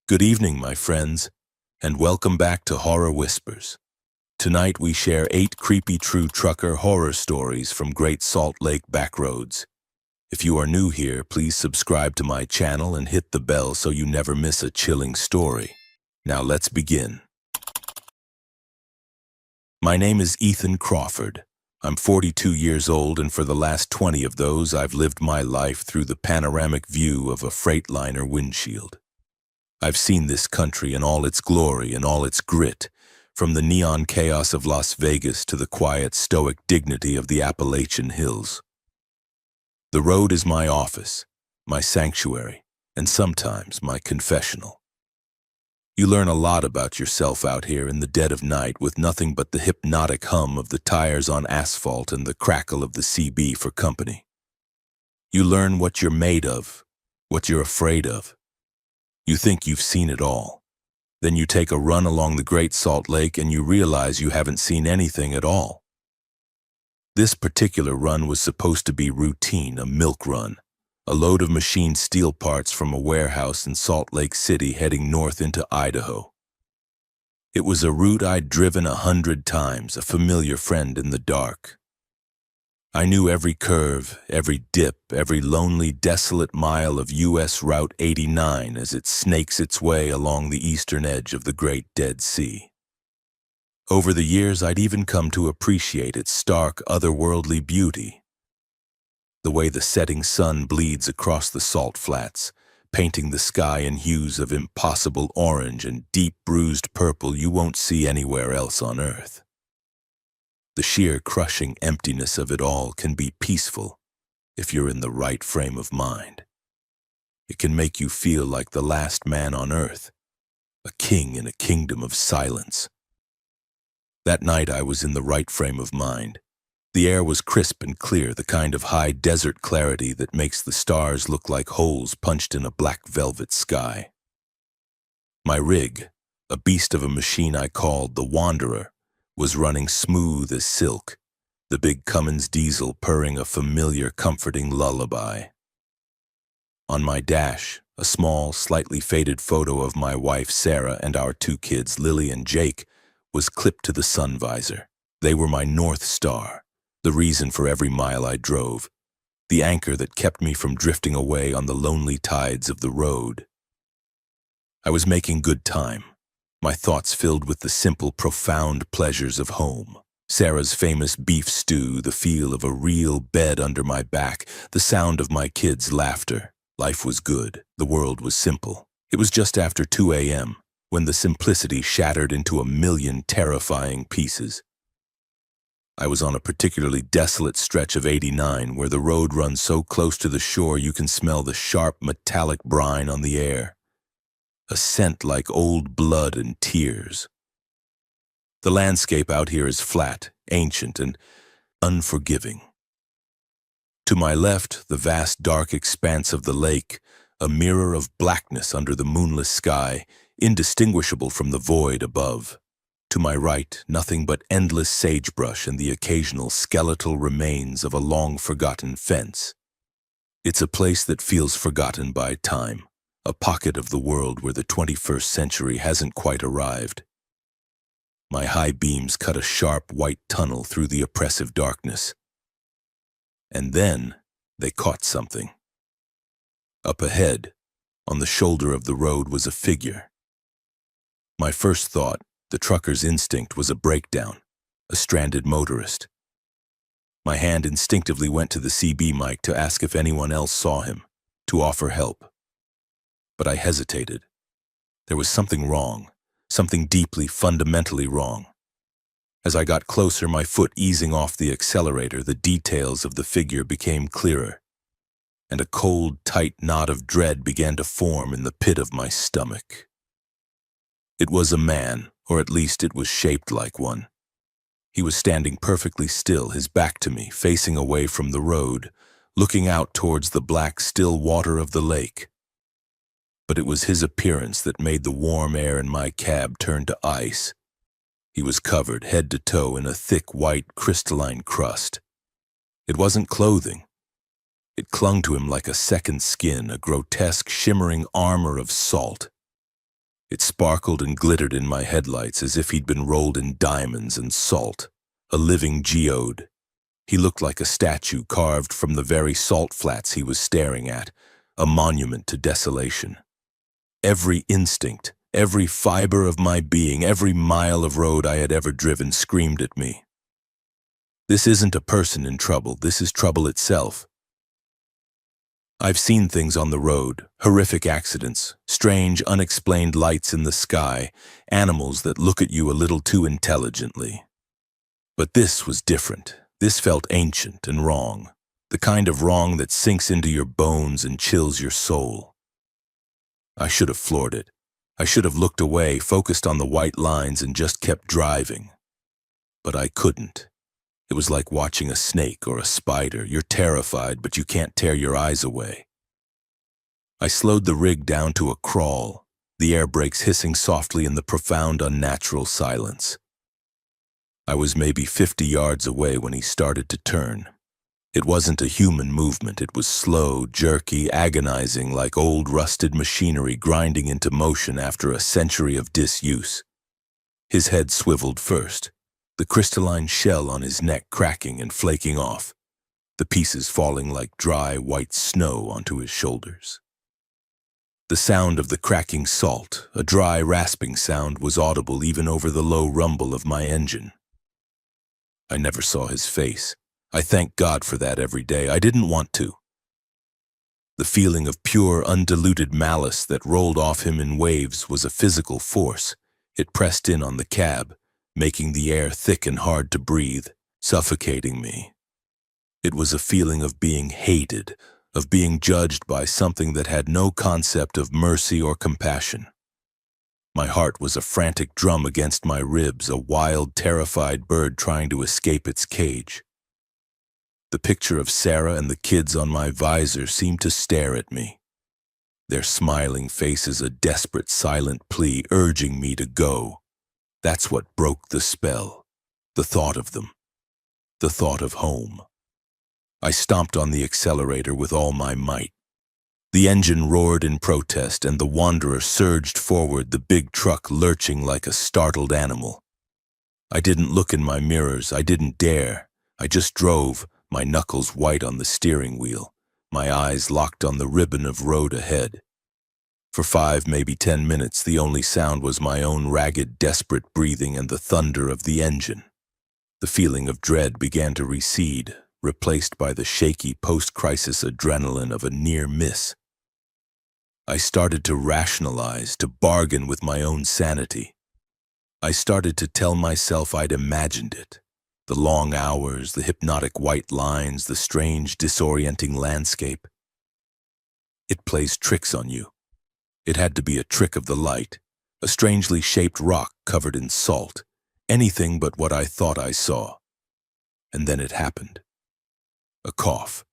Good evening, my friends, and welcome back to Horror Whispers. Tonight we share 8 creepy true trucker horror stories from Great Salt Lake backroads. If you are new here, please subscribe to my channel and hit the bell so you never miss a chilling story. Now let's begin. My name is Ethan Crawford. I'm 42 years old, and for the last 20 of those, I've lived my life through the panoramic view of a Freightliner windshield. I've seen this country in all its glory and all its grit, from the neon chaos of Las Vegas to the quiet, stoic dignity of the Appalachian Hills. The road is my office, my sanctuary, and sometimes my confessional. You learn a lot about yourself out here in the dead of night with nothing but the hypnotic hum of the tires on asphalt and the crackle of the CB for company. You learn what you're made of, what you're afraid of. You think you've seen it all. Then you take a run along the Great Salt Lake and you realize you haven't seen anything at all. This particular run was supposed to be routine, a milk run, a load of machined steel parts from a warehouse in Salt Lake City heading north into Idaho. It was a route I'd driven 100 times, a familiar friend in the dark. I knew every curve, every dip, every lonely, desolate mile of U.S. Route 89 as it snakes its way along the eastern edge of the Great Dead Sea. Over the years, I'd even come to appreciate its stark, otherworldly beauty. The way the setting sun bleeds across the salt flats, painting the sky in hues of impossible orange and deep bruised purple you won't see anywhere else on Earth. The sheer crushing emptiness of it all can be peaceful if you're in the right frame of mind. It can make you feel like the last man on earth, a king in a kingdom of silence. That night I was in the right frame of mind. The air was crisp and clear, the kind of high desert clarity that makes the stars look like holes punched in a black velvet sky. My rig, a beast of a machine I called the Wanderer, was running smooth as silk, the big Cummins diesel purring a familiar, comforting lullaby. On my dash, a small, slightly faded photo of my wife Sarah and our 2 kids, Lily and Jake, was clipped to the sun visor. They were my North Star, the reason for every mile I drove, the anchor that kept me from drifting away on the lonely tides of the road. I was making good time. My thoughts filled with the simple, profound pleasures of home. Sarah's famous beef stew, the feel of a real bed under my back, the sound of my kids' laughter. Life was good. The world was simple. It was just after 2 a.m. when the simplicity shattered into a million terrifying pieces. I was on a particularly desolate stretch of 89 where the road runs so close to the shore you can smell the sharp, metallic brine on the air. A scent like old blood and tears. The landscape out here is flat, ancient, and unforgiving. To my left, the vast dark expanse of the lake, a mirror of blackness under the moonless sky, indistinguishable from the void above. To my right, nothing but endless sagebrush and the occasional skeletal remains of a long-forgotten fence. It's a place that feels forgotten by time. A pocket of the world where the 21st century hasn't quite arrived. My high beams cut a sharp white tunnel through the oppressive darkness. And then they caught something. Up ahead, on the shoulder of the road, was a figure. My first thought, the trucker's instinct, was a breakdown, a stranded motorist. My hand instinctively went to the CB mic to ask if anyone else saw him, to offer help. But I hesitated. There was something wrong, something deeply, fundamentally wrong. As I got closer, my foot easing off the accelerator, the details of the figure became clearer, and a cold, tight knot of dread began to form in the pit of my stomach. It was a man, or at least it was shaped like one. He was standing perfectly still, his back to me, facing away from the road, looking out towards the black, still water of the lake. But it was his appearance that made the warm air in my cab turn to ice. He was covered head to toe in a thick, white, crystalline crust. It wasn't clothing. It clung to him like a second skin, a grotesque, shimmering armor of salt. It sparkled and glittered in my headlights as if he'd been rolled in diamonds and salt, a living geode. He looked like a statue carved from the very salt flats he was staring at, a monument to desolation. Every instinct, every fiber of my being, every mile of road I had ever driven screamed at me. This isn't a person in trouble, this is trouble itself. I've seen things on the road, horrific accidents, strange, unexplained lights in the sky, animals that look at you a little too intelligently. But this was different. This felt ancient and wrong, the kind of wrong that sinks into your bones and chills your soul. I should have floored it. I should have looked away, focused on the white lines, and just kept driving. But I couldn't. It was like watching a snake or a spider. You're terrified, but you can't tear your eyes away. I slowed the rig down to a crawl, the air brakes hissing softly in the profound, unnatural silence. I was maybe 50 yards away when he started to turn. It wasn't a human movement. It was slow, jerky, agonizing, like old rusted machinery grinding into motion after a century of disuse. His head swiveled first, the crystalline shell on his neck cracking and flaking off, the pieces falling like dry, white snow onto his shoulders. The sound of the cracking salt, a dry, rasping sound, was audible even over the low rumble of my engine. I never saw his face. I thank God for that every day. I didn't want to. The feeling of pure, undiluted malice that rolled off him in waves was a physical force. It pressed in on the cab, making the air thick and hard to breathe, suffocating me. It was a feeling of being hated, of being judged by something that had no concept of mercy or compassion. My heart was a frantic drum against my ribs, a wild, terrified bird trying to escape its cage. The picture of Sarah and the kids on my visor seemed to stare at me, their smiling faces a desperate, silent plea urging me to go. That's what broke the spell, the thought of them, the thought of home. I stomped on the accelerator with all my might. The engine roared in protest, and the Wanderer surged forward, the big truck lurching like a startled animal. I didn't look in my mirrors. I didn't dare. I just drove, my knuckles white on the steering wheel, my eyes locked on the ribbon of road ahead. For 5, maybe 10 minutes, the only sound was my own ragged, desperate breathing and the thunder of the engine. The feeling of dread began to recede, replaced by the shaky post-crisis adrenaline of a near miss. I started to rationalize, to bargain with my own sanity. I started to tell myself I'd imagined it. The long hours, the hypnotic white lines, the strange, disorienting landscape. It plays tricks on you. It had to be a trick of the light, a strangely shaped rock covered in salt, anything but what I thought I saw. And then it happened. A cough,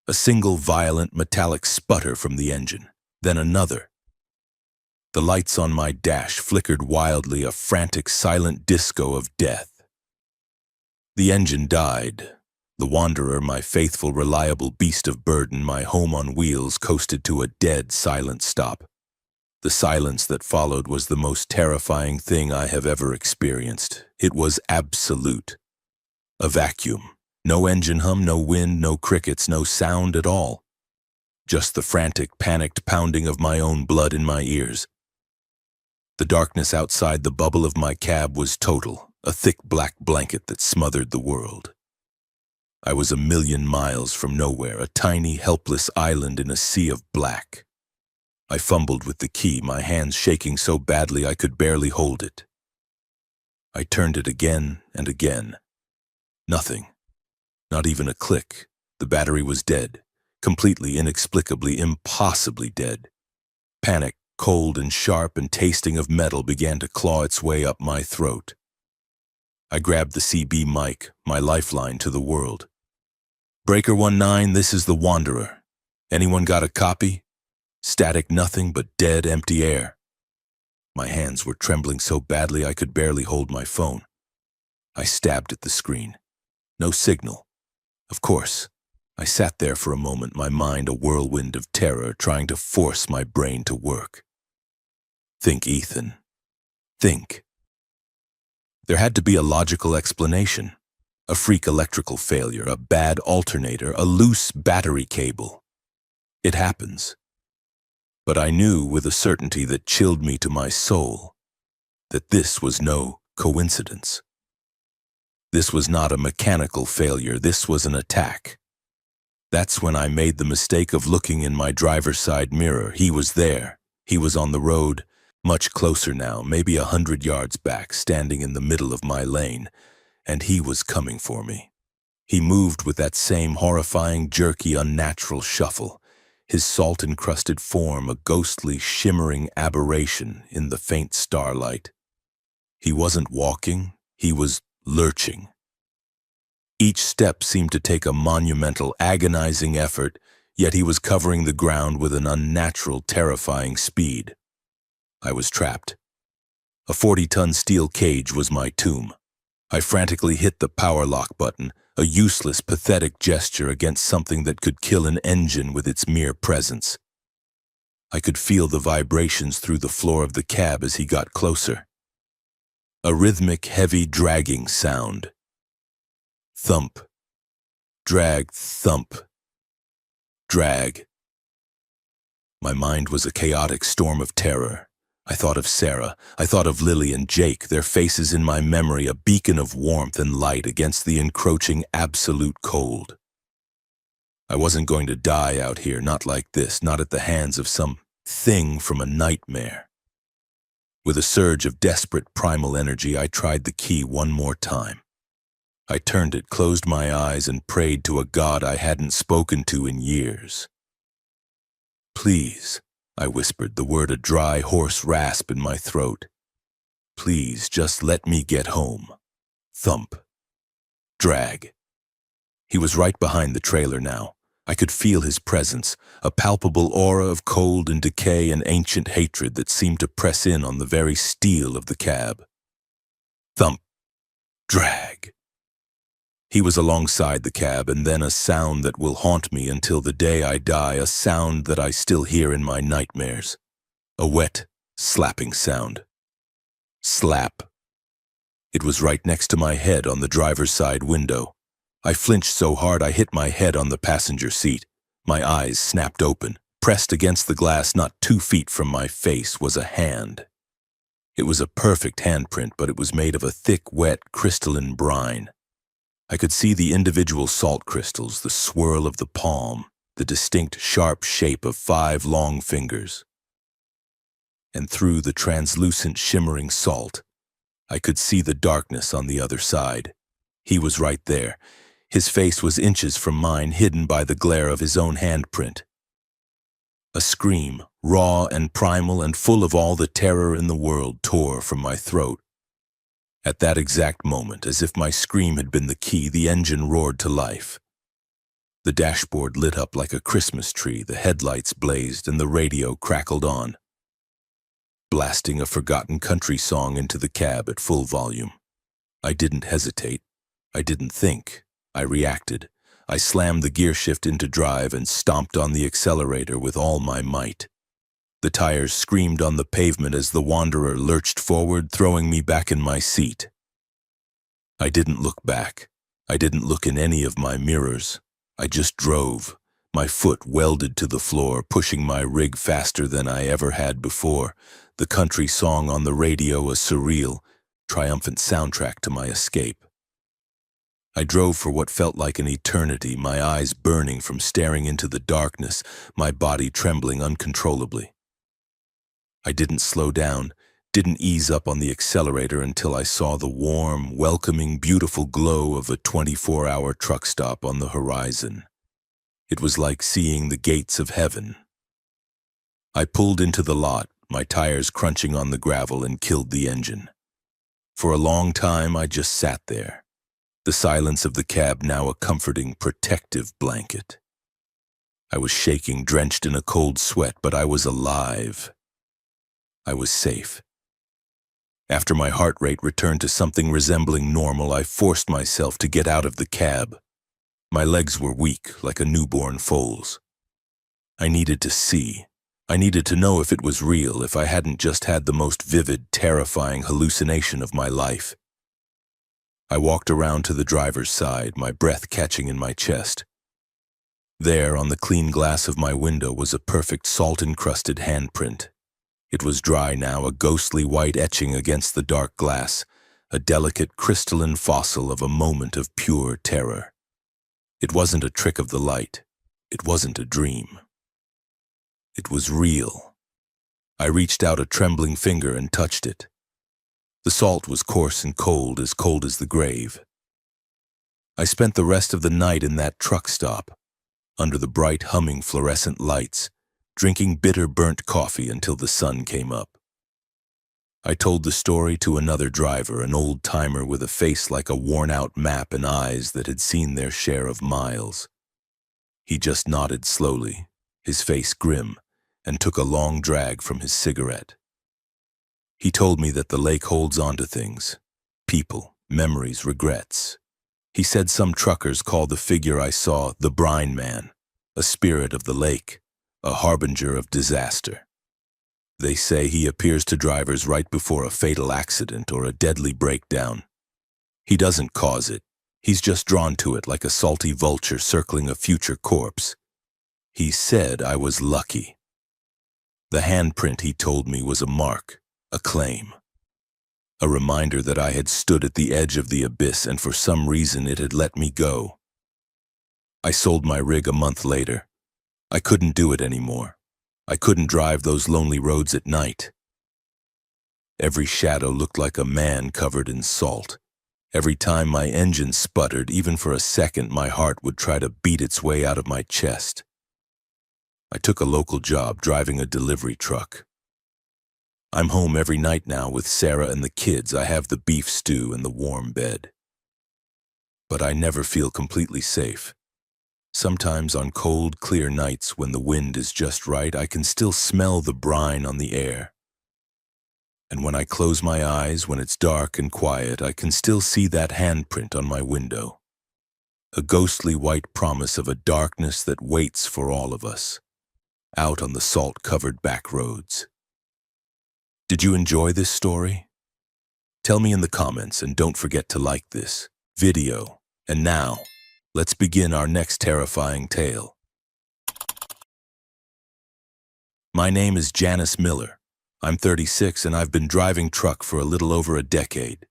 a single violent metallic sputter from the engine, then another. The lights on my dash flickered wildly, a frantic, silent disco of death. The engine died. The Wanderer, my faithful, reliable beast of burden, my home on wheels, coasted to a dead, silent stop. The silence that followed was the most terrifying thing I have ever experienced. It was absolute. A vacuum. No engine hum, no wind, no crickets, no sound at all. Just the frantic, panicked pounding of my own blood in my ears. The darkness outside the bubble of my cab was total, a thick black blanket that smothered the world. I was 1,000,000 miles from nowhere, a tiny, helpless island in a sea of black. I fumbled with the key, my hands shaking so badly I could barely hold it. I turned it again and again. Nothing. Not even a click. The battery was dead. Completely, inexplicably, impossibly dead. Panic, cold and sharp and tasting of metal, began to claw its way up my throat. I grabbed the CB mic, my lifeline to the world. Breaker 19, this is the Wanderer. Anyone got a copy? Static, nothing but dead, empty air. My hands were trembling so badly I could barely hold my phone. I stabbed at the screen. No signal. Of course. I sat there for a moment, my mind a whirlwind of terror, trying to force my brain to work. Think, Ethan. Think. There had to be a logical explanation. A freak electrical failure, a bad alternator, a loose battery cable. It happens. But I knew with a certainty that chilled me to my soul that this was no coincidence. This was not a mechanical failure, this was an attack. That's when I made the mistake of looking in my driver's side mirror. He was there. He was on the road, much closer now, maybe 100 yards back, standing in the middle of my lane, and he was coming for me. He moved with that same horrifying, jerky, unnatural shuffle, his salt-encrusted form a ghostly, shimmering aberration in the faint starlight. He wasn't walking, he was lurching. Each step seemed to take a monumental, agonizing effort, yet he was covering the ground with an unnatural, terrifying speed. I was trapped. A 40-ton steel cage was my tomb. I frantically hit the power lock button, a useless, pathetic gesture against something that could kill an engine with its mere presence. I could feel the vibrations through the floor of the cab as he got closer. A rhythmic, heavy, dragging sound. Thump. Drag, thump. Drag. My mind was a chaotic storm of terror. I thought of Sarah. I thought of Lily and Jake, their faces in my memory, a beacon of warmth and light against the encroaching absolute cold. I wasn't going to die out here, not like this, not at the hands of some thing from a nightmare. With a surge of desperate primal energy, I tried the key one more time. I turned it, closed my eyes, and prayed to a God I hadn't spoken to in years. Please, I whispered, the word a dry, hoarse rasp in my throat. Please, just let me get home. Thump. Drag. He was right behind the trailer now. I could feel his presence, a palpable aura of cold and decay and ancient hatred that seemed to press in on the very steel of the cab. Thump. Drag. He was alongside the cab, and then a sound that will haunt me until the day I die, a sound that I still hear in my nightmares. A wet, slapping sound. Slap. It was right next to my head on the driver's side window. I flinched so hard I hit my head on the passenger seat. My eyes snapped open. Pressed against the glass not 2 feet from my face was a hand. It was a perfect handprint, but it was made of a thick, wet, crystalline brine. I could see the individual salt crystals, the swirl of the palm, the distinct, sharp shape of 5 long fingers. And through the translucent, shimmering salt, I could see the darkness on the other side. He was right there. His face was inches from mine, hidden by the glare of his own handprint. A scream, raw and primal and full of all the terror in the world, tore from my throat. At that exact moment, as if my scream had been the key, the engine roared to life. The dashboard lit up like a Christmas tree, the headlights blazed, and the radio crackled on, blasting a forgotten country song into the cab at full volume. I didn't hesitate. I didn't think. I reacted. I slammed the gear shift into drive and stomped on the accelerator with all my might. The tires screamed on the pavement as the wanderer lurched forward, throwing me back in my seat. I didn't look back. I didn't look in any of my mirrors. I just drove, my foot welded to the floor, pushing my rig faster than I ever had before, the country song on the radio a surreal, triumphant soundtrack to my escape. I drove for what felt like an eternity, my eyes burning from staring into the darkness, my body trembling uncontrollably. I didn't slow down, didn't ease up on the accelerator until I saw the warm, welcoming, beautiful glow of a 24-hour truck stop on the horizon. It was like seeing the gates of heaven. I pulled into the lot, my tires crunching on the gravel, and killed the engine. For a long time, I just sat there, the silence of the cab now a comforting, protective blanket. I was shaking, drenched in a cold sweat, but I was alive. I was safe. After my heart rate returned to something resembling normal, I forced myself to get out of the cab. My legs were weak, like a newborn foal's. I needed to see. I needed to know if it was real, if I hadn't just had the most vivid, terrifying hallucination of my life. I walked around to the driver's side, my breath catching in my chest. There, on the clean glass of my window, was a perfect salt-encrusted handprint. It was dry now, a ghostly white etching against the dark glass, a delicate crystalline fossil of a moment of pure terror. It wasn't a trick of the light. It wasn't a dream. It was real. I reached out a trembling finger and touched it. The salt was coarse and cold as the grave. I spent the rest of the night in that truck stop, under the bright humming fluorescent lights, drinking bitter burnt coffee until the sun came up. I told the story to another driver, an old-timer with a face like a worn-out map and eyes that had seen their share of miles. He just nodded slowly, his face grim, and took a long drag from his cigarette. He told me that the lake holds on to things, people, memories, regrets. He said some truckers call the figure I saw the brine man, a spirit of the lake, a harbinger of disaster. They say he appears to drivers right before a fatal accident or a deadly breakdown. He doesn't cause it. He's just drawn to it like a salty vulture circling a future corpse. He said I was lucky. The handprint, he told me, was a mark, a claim. A reminder that I had stood at the edge of the abyss and for some reason it had let me go. I sold my rig a month later. I couldn't do it anymore. I couldn't drive those lonely roads at night. Every shadow looked like a man covered in salt. Every time my engine sputtered, even for a second, my heart would try to beat its way out of my chest. I took a local job driving a delivery truck. I'm home every night now with Sarah and the kids. I have the beef stew and the warm bed. But I never feel completely safe. Sometimes on cold, clear nights when the wind is just right, I can still smell the brine on the air. And when I close my eyes, when it's dark and quiet, I can still see that handprint on my window. A ghostly white promise of a darkness that waits for all of us, out on the salt-covered back roads. Did you enjoy this story? Tell me in the comments, and don't forget to like this video. And now, let's begin our next terrifying tale. My name is Janice Miller. I'm 36 and I've been driving truck for a little over a decade.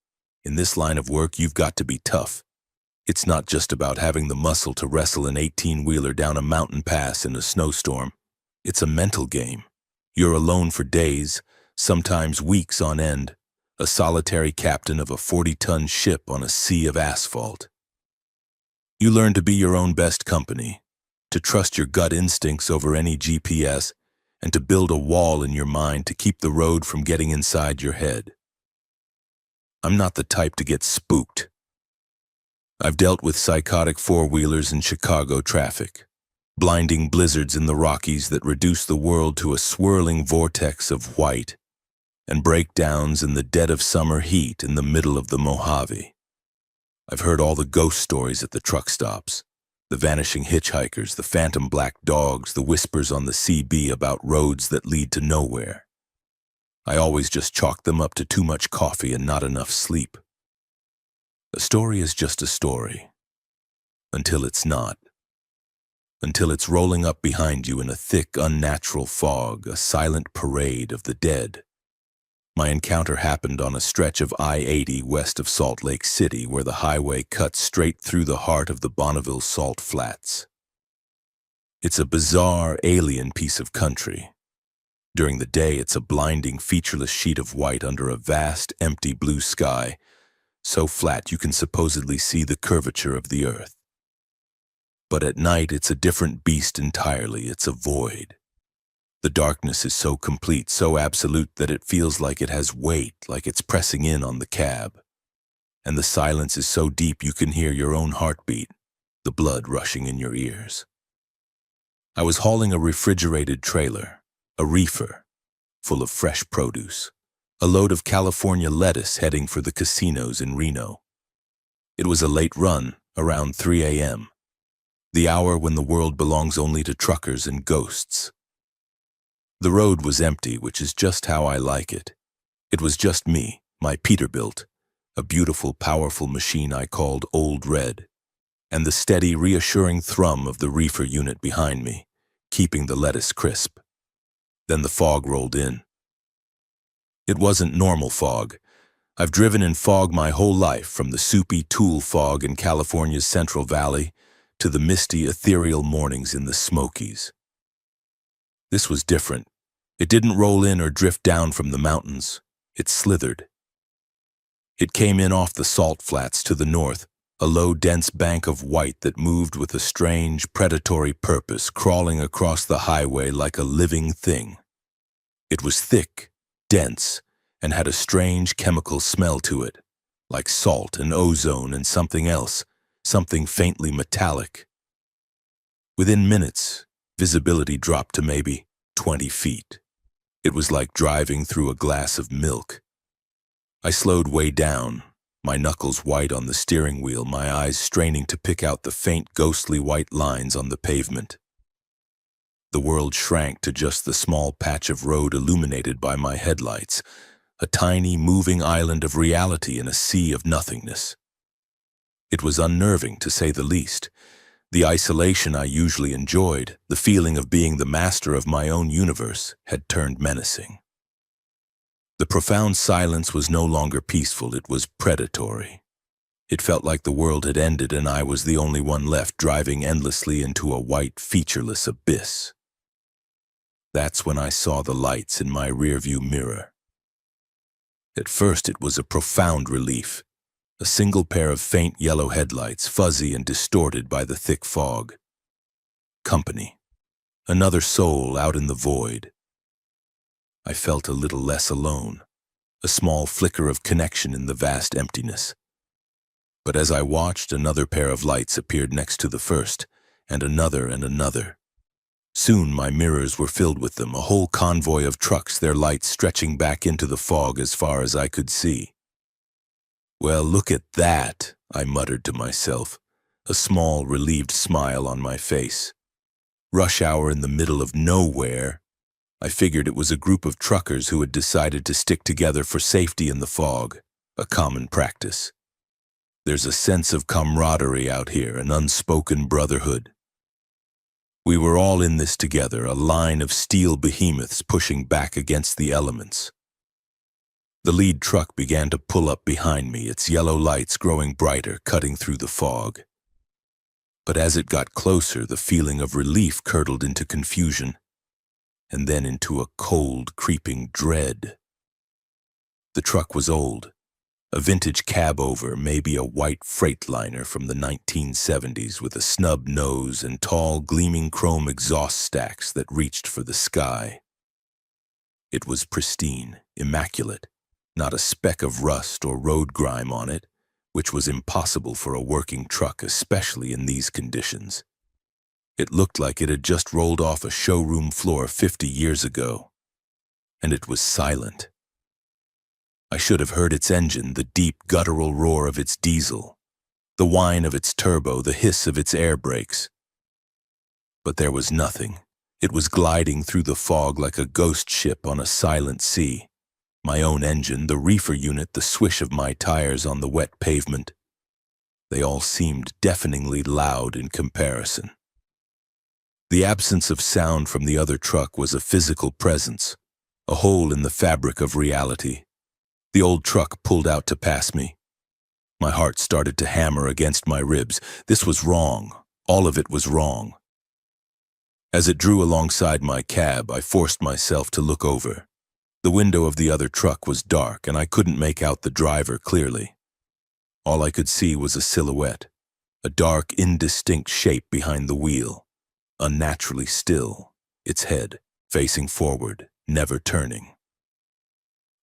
In this line of work, you've got to be tough. It's not just about having the muscle to wrestle an 18-wheeler down a mountain pass in a snowstorm. It's a mental game. You're alone for days, sometimes weeks on end, a solitary captain of a 40-ton ship on a sea of asphalt. You learn to be your own best company, to trust your gut instincts over any GPS, and to build a wall in your mind to keep the road from getting inside your head. I'm not the type to get spooked. I've dealt with psychotic four-wheelers in Chicago traffic, blinding blizzards in the Rockies that reduce the world to a swirling vortex of white, and breakdowns in the dead of summer heat in the middle of the Mojave. I've heard all the ghost stories at the truck stops, the vanishing hitchhikers, the phantom black dogs, the whispers on the CB about roads that lead to nowhere. I always just chalk them up to too much coffee and not enough sleep. A story is just a story, until it's not. Until it's rolling up behind you in a thick, unnatural fog, a silent parade of the dead. My encounter happened on a stretch of I-80 west of Salt Lake City, where the highway cuts straight through the heart of the Bonneville Salt Flats. It's a bizarre, alien piece of country. During the day, it's a blinding, featureless sheet of white under a vast, empty blue sky, so flat you can supposedly see the curvature of the earth. But at night, it's a different beast entirely. It's a void. The darkness is so complete, so absolute that it feels like it has weight, like it's pressing in on the cab. And the silence is so deep you can hear your own heartbeat, the blood rushing in your ears. I was hauling a refrigerated trailer, a reefer, full of fresh produce, a load of California lettuce heading for the casinos in Reno. It was a late run, around 3 a.m., the hour when the world belongs only to truckers and ghosts. The road was empty, which is just how I like it. It was just me, my Peterbilt, a beautiful, powerful machine I called Old Red, and the steady, reassuring thrum of the reefer unit behind me, keeping the lettuce crisp. Then the fog rolled in. It wasn't normal fog. I've driven in fog my whole life, from the soupy Tool fog in California's Central Valley to the misty, ethereal mornings in the Smokies. This was different. It didn't roll in or drift down from the mountains. It slithered. It came in off the salt flats to the north, a low, dense bank of white that moved with a strange, predatory purpose, crawling across the highway like a living thing. It was thick, dense, and had a strange chemical smell to it, like salt and ozone and something else, something faintly metallic. Within minutes, visibility dropped to maybe 20 feet. It was like driving through a glass of milk. I slowed way down, my knuckles white on the steering wheel, my eyes straining to pick out the faint, ghostly white lines on the pavement. The world shrank to just the small patch of road illuminated by my headlights, a tiny, moving island of reality in a sea of nothingness. It was unnerving, to say the least. The isolation I usually enjoyed, the feeling of being the master of my own universe, had turned menacing. The profound silence was no longer peaceful, it was predatory. It felt like the world had ended and I was the only one left, driving endlessly into a white, featureless abyss. That's when I saw the lights in my rearview mirror. At first it was a profound relief. A single pair of faint yellow headlights, fuzzy and distorted by the thick fog. Company. Another soul out in the void. I felt a little less alone, a small flicker of connection in the vast emptiness. But as I watched, another pair of lights appeared next to the first, and another and another. Soon my mirrors were filled with them, a whole convoy of trucks, their lights stretching back into the fog as far as I could see. "Well, look at that," I muttered to myself, a small, relieved smile on my face. Rush hour in the middle of nowhere. I figured it was a group of truckers who had decided to stick together for safety in the fog, a common practice. There's a sense of camaraderie out here, an unspoken brotherhood. We were all in this together, a line of steel behemoths pushing back against the elements. The lead truck began to pull up behind me, its yellow lights growing brighter, cutting through the fog. But as it got closer, the feeling of relief curdled into confusion, and then into a cold, creeping dread. The truck was old, a vintage cab over, maybe a white Freightliner from the 1970s with a snub nose and tall, gleaming chrome exhaust stacks that reached for the sky. It was pristine, immaculate. Not a speck of rust or road grime on it, which was impossible for a working truck, especially in these conditions. It looked like it had just rolled off a showroom floor 50 years ago. And it was silent. I should have heard its engine, the deep, guttural roar of its diesel, the whine of its turbo, the hiss of its air brakes. But there was nothing. It was gliding through the fog like a ghost ship on a silent sea. My own engine, the reefer unit, the swish of my tires on the wet pavement. They all seemed deafeningly loud in comparison. The absence of sound from the other truck was a physical presence, a hole in the fabric of reality. The old truck pulled out to pass me. My heart started to hammer against my ribs. This was wrong. All of it was wrong. As it drew alongside my cab, I forced myself to look over. The window of the other truck was dark, and I couldn't make out the driver clearly. All I could see was a silhouette, a dark, indistinct shape behind the wheel, unnaturally still, its head facing forward, never turning.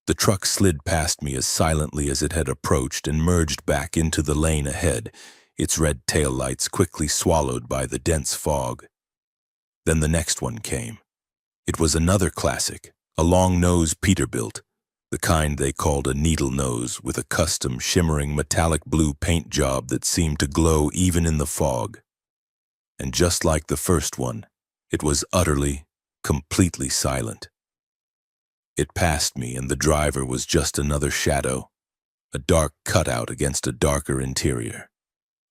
The truck slid past me as silently as it had approached and merged back into the lane ahead, its red taillights quickly swallowed by the dense fog. Then the next one came. It was another classic. A long-nose Peterbilt, the kind they called a needle nose, with a custom shimmering metallic blue paint job that seemed to glow even in the fog. And just like the first one, it was utterly, completely silent. It passed me, and the driver was just another shadow, a dark cutout against a darker interior.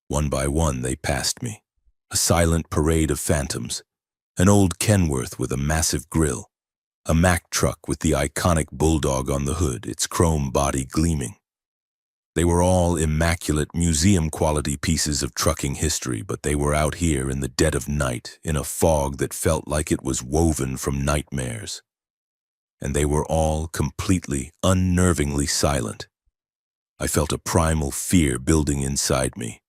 One by one, they passed me, a silent parade of phantoms, an old Kenworth with a massive grille, a Mack truck with the iconic bulldog on the hood, its chrome body gleaming. They were all immaculate, museum-quality pieces of trucking history, but they were out here in the dead of night, in a fog that felt like it was woven from nightmares. And they were all completely, unnervingly silent. I felt a primal fear building inside me,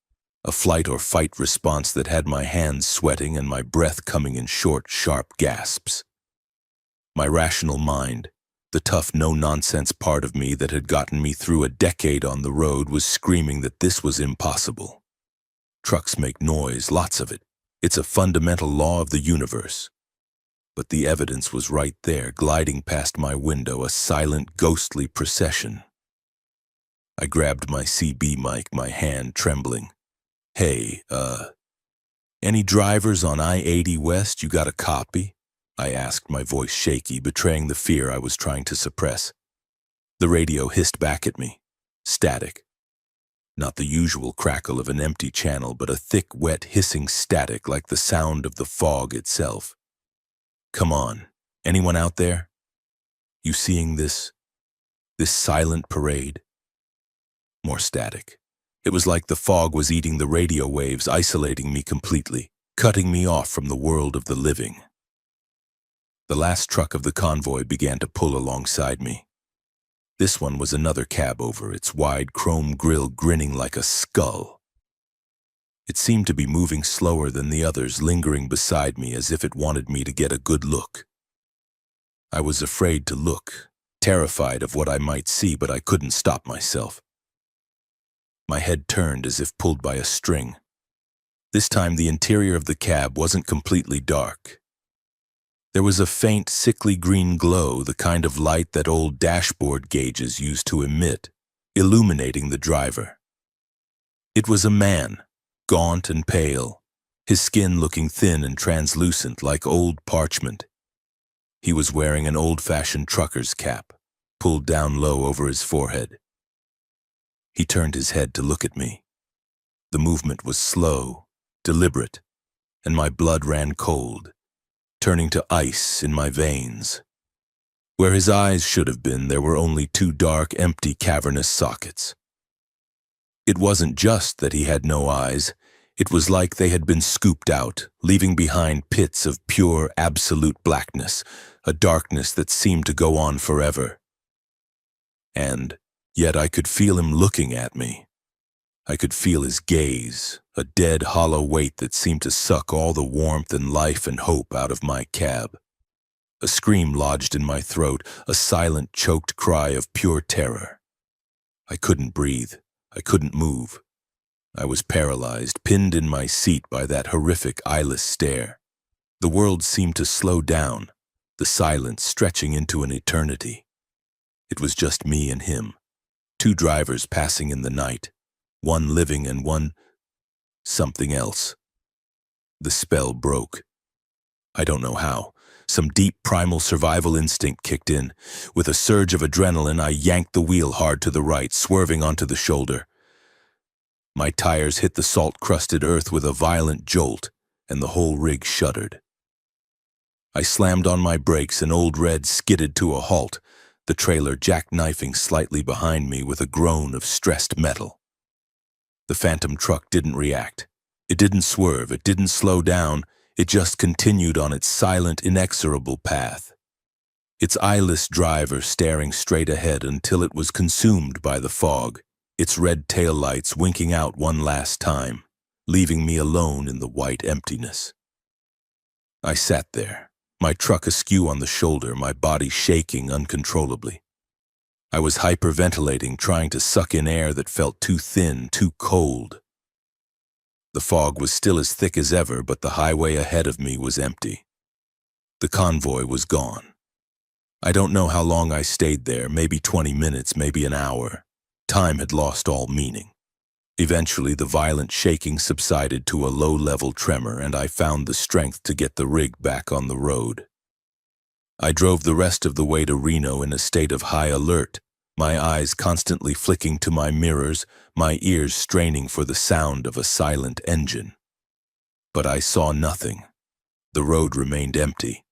a flight or fight response that had my hands sweating and my breath coming in short, sharp gasps. My rational mind, the tough, no-nonsense part of me that had gotten me through a decade on the road, was screaming that this was impossible. Trucks make noise, lots of it. It's a fundamental law of the universe. But the evidence was right there, gliding past my window, a silent, ghostly procession. I grabbed my CB mic, my hand trembling. "Hey, any drivers on I-80 West you got a copy?" I asked, my voice shaky, betraying the fear I was trying to suppress. The radio hissed back at me. Static. Not the usual crackle of an empty channel, but a thick, wet, hissing static like the sound of the fog itself. "Come on, anyone out there? You seeing this silent parade?" More static. It was like the fog was eating the radio waves, isolating me completely, cutting me off from the world of the living. The last truck of the convoy began to pull alongside me. This one was another cab over, its wide chrome grille grinning like a skull. It seemed to be moving slower than the others, lingering beside me as if it wanted me to get a good look. I was afraid to look, terrified of what I might see, but I couldn't stop myself. My head turned as if pulled by a string. This time the interior of the cab wasn't completely dark. There was a faint, sickly green glow, the kind of light that old dashboard gauges used to emit, illuminating the driver. It was a man, gaunt and pale, his skin looking thin and translucent like old parchment. He was wearing an old-fashioned trucker's cap, pulled down low over his forehead. He turned his head to look at me. The movement was slow, deliberate, and my blood ran cold, turning to ice in my veins. Where his eyes should have been, there were only two dark, empty, cavernous sockets. It wasn't just that he had no eyes. It was like they had been scooped out, leaving behind pits of pure, absolute blackness, a darkness that seemed to go on forever. And yet I could feel him looking at me. I could feel his gaze, a dead, hollow weight that seemed to suck all the warmth and life and hope out of my cab. A scream lodged in my throat, a silent, choked cry of pure terror. I couldn't breathe. I couldn't move. I was paralyzed, pinned in my seat by that horrific, eyeless stare. The world seemed to slow down, the silence stretching into an eternity. It was just me and him, two drivers passing in the night, one living and one something else. The spell broke. I don't know how. Some deep primal survival instinct kicked in. With a surge of adrenaline, I yanked the wheel hard to the right, swerving onto the shoulder. My tires hit the salt-crusted earth with a violent jolt, and the whole rig shuddered. I slammed on my brakes, and Old Red skidded to a halt, the trailer jackknifing slightly behind me with a groan of stressed metal. The phantom truck didn't react. It didn't swerve, it didn't slow down, it just continued on its silent, inexorable path. Its eyeless driver staring straight ahead until it was consumed by the fog, its red taillights winking out one last time, leaving me alone in the white emptiness. I sat there, my truck askew on the shoulder, my body shaking uncontrollably. I was hyperventilating, trying to suck in air that felt too thin, too cold. The fog was still as thick as ever, but the highway ahead of me was empty. The convoy was gone. I don't know how long I stayed there, maybe 20 minutes, maybe an hour. Time had lost all meaning. Eventually, the violent shaking subsided to a low-level tremor, and I found the strength to get the rig back on the road. I drove the rest of the way to Reno in a state of high alert, my eyes constantly flicking to my mirrors, my ears straining for the sound of a silent engine. But I saw nothing. The road remained empty.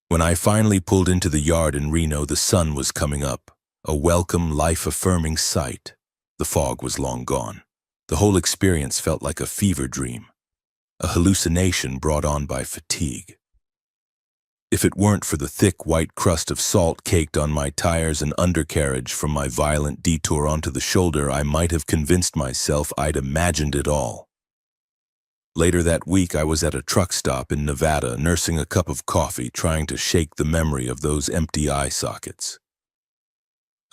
When I finally pulled into the yard in Reno, the sun was coming up, a welcome, life-affirming sight. The fog was long gone. The whole experience felt like a fever dream, a hallucination brought on by fatigue. If it weren't for the thick white crust of salt caked on my tires and undercarriage from my violent detour onto the shoulder, I might have convinced myself I'd imagined it all. Later that week, I was at a truck stop in Nevada, nursing a cup of coffee, trying to shake the memory of those empty eye sockets.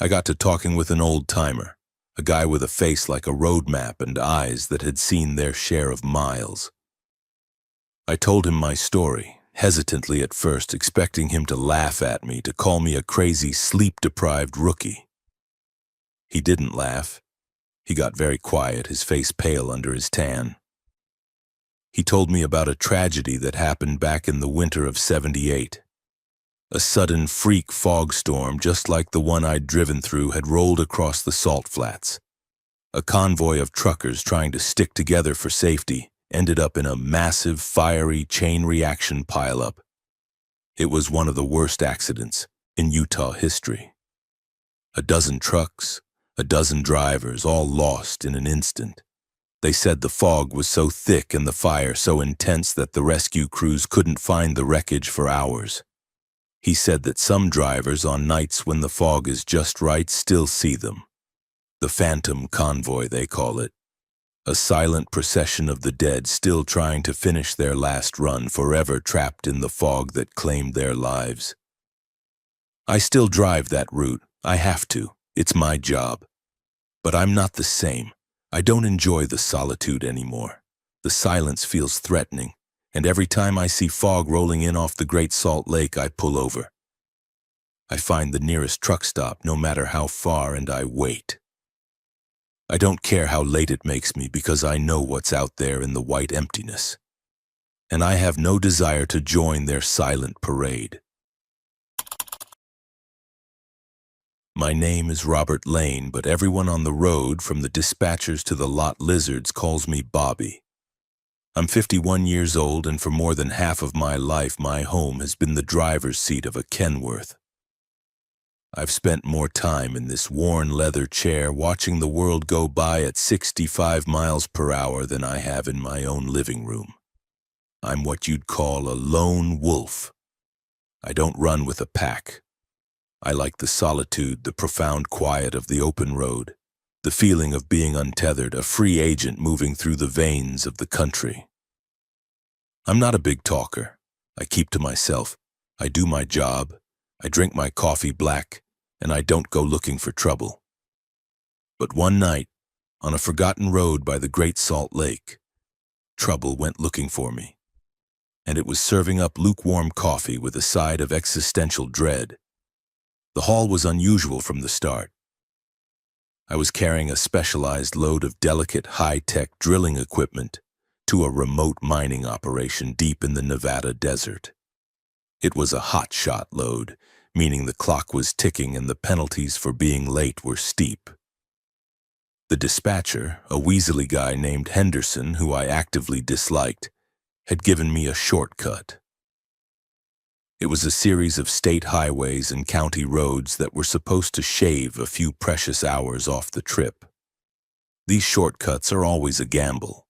I got to talking with an old-timer, a guy with a face like a road map and eyes that had seen their share of miles. I told him my story, hesitantly at first, expecting him to laugh at me, to call me a crazy, sleep-deprived rookie. He didn't laugh. He got very quiet, his face pale under his tan. He told me about a tragedy that happened back in the winter of '78. A sudden freak fog storm, just like the one I'd driven through, had rolled across the salt flats. A convoy of truckers trying to stick together for safety ended up in a massive, fiery chain reaction pileup. It was one of the worst accidents in Utah history. A dozen trucks, a dozen drivers, all lost in an instant. They said the fog was so thick and the fire so intense that the rescue crews couldn't find the wreckage for hours. He said that some drivers, on nights when the fog is just right, still see them. The phantom convoy, they call it. A silent procession of the dead still trying to finish their last run, forever trapped in the fog that claimed their lives. I still drive that route. I have to. It's my job. But I'm not the same. I don't enjoy the solitude anymore. The silence feels threatening, and every time I see fog rolling in off the Great Salt Lake, I pull over. I find the nearest truck stop, no matter how far, and I wait. I don't care how late it makes me, because I know what's out there in the white emptiness. And I have no desire to join their silent parade. My name is Robert Lane, but everyone on the road, from the dispatchers to the lot lizards, calls me Bobby. I'm 51 years old, and for more than half of my life, my home has been the driver's seat of a Kenworth. I've spent more time in this worn leather chair watching the world go by at 65 miles per hour than I have in my own living room. I'm what you'd call a lone wolf. I don't run with a pack. I like the solitude, the profound quiet of the open road, the feeling of being untethered, a free agent moving through the veins of the country. I'm not a big talker. I keep to myself. I do my job. I drink my coffee black, and I don't go looking for trouble. But one night, on a forgotten road by the Great Salt Lake, trouble went looking for me, and it was serving up lukewarm coffee with a side of existential dread. The haul was unusual from the start. I was carrying a specialized load of delicate, high-tech drilling equipment to a remote mining operation deep in the Nevada desert. It was a hot-shot load, meaning the clock was ticking and the penalties for being late were steep. The dispatcher, a weaselly guy named Henderson, who I actively disliked, had given me a shortcut. It was a series of state highways and county roads that were supposed to shave a few precious hours off the trip. These shortcuts are always a gamble.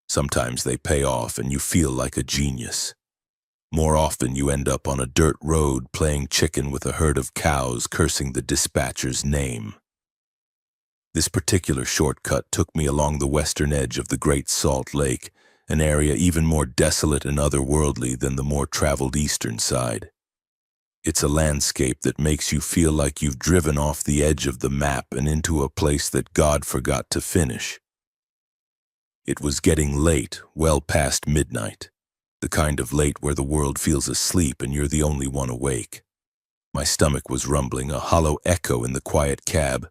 Sometimes they pay off and you feel like a genius. More often you end up on a dirt road playing chicken with a herd of cows, cursing the dispatcher's name. This particular shortcut took me along the western edge of the Great Salt Lake, an area even more desolate and otherworldly than the more traveled eastern side. It's a landscape that makes you feel like you've driven off the edge of the map and into a place that God forgot to finish. It was getting late, well past midnight, the kind of late where the world feels asleep and you're the only one awake. My stomach was rumbling, a hollow echo in the quiet cab,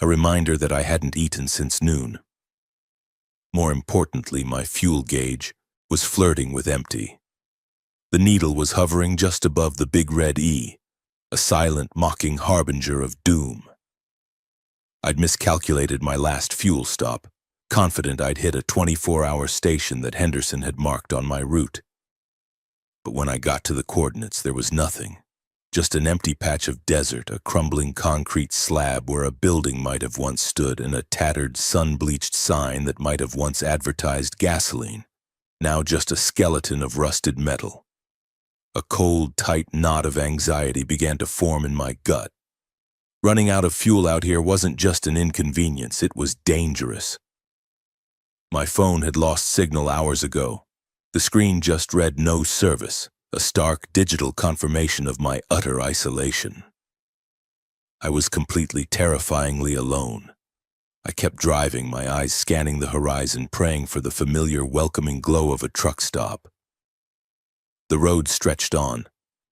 a reminder that I hadn't eaten since noon. More importantly, my fuel gauge was flirting with empty. The needle was hovering just above the big red E, a silent, mocking harbinger of doom. I'd miscalculated my last fuel stop, confident I'd hit a 24-hour station that Henderson had marked on my route. But when I got to the coordinates, there was nothing. Just an empty patch of desert, a crumbling concrete slab where a building might have once stood, and a tattered, sun-bleached sign that might have once advertised gasoline, now just a skeleton of rusted metal. A cold, tight knot of anxiety began to form in my gut. Running out of fuel out here wasn't just an inconvenience, it was dangerous. My phone had lost signal hours ago. The screen just read no service, a stark digital confirmation of my utter isolation. I was completely terrifyingly alone. I kept driving, my eyes scanning the horizon, praying for the familiar, welcoming glow of a truck stop. The road stretched on,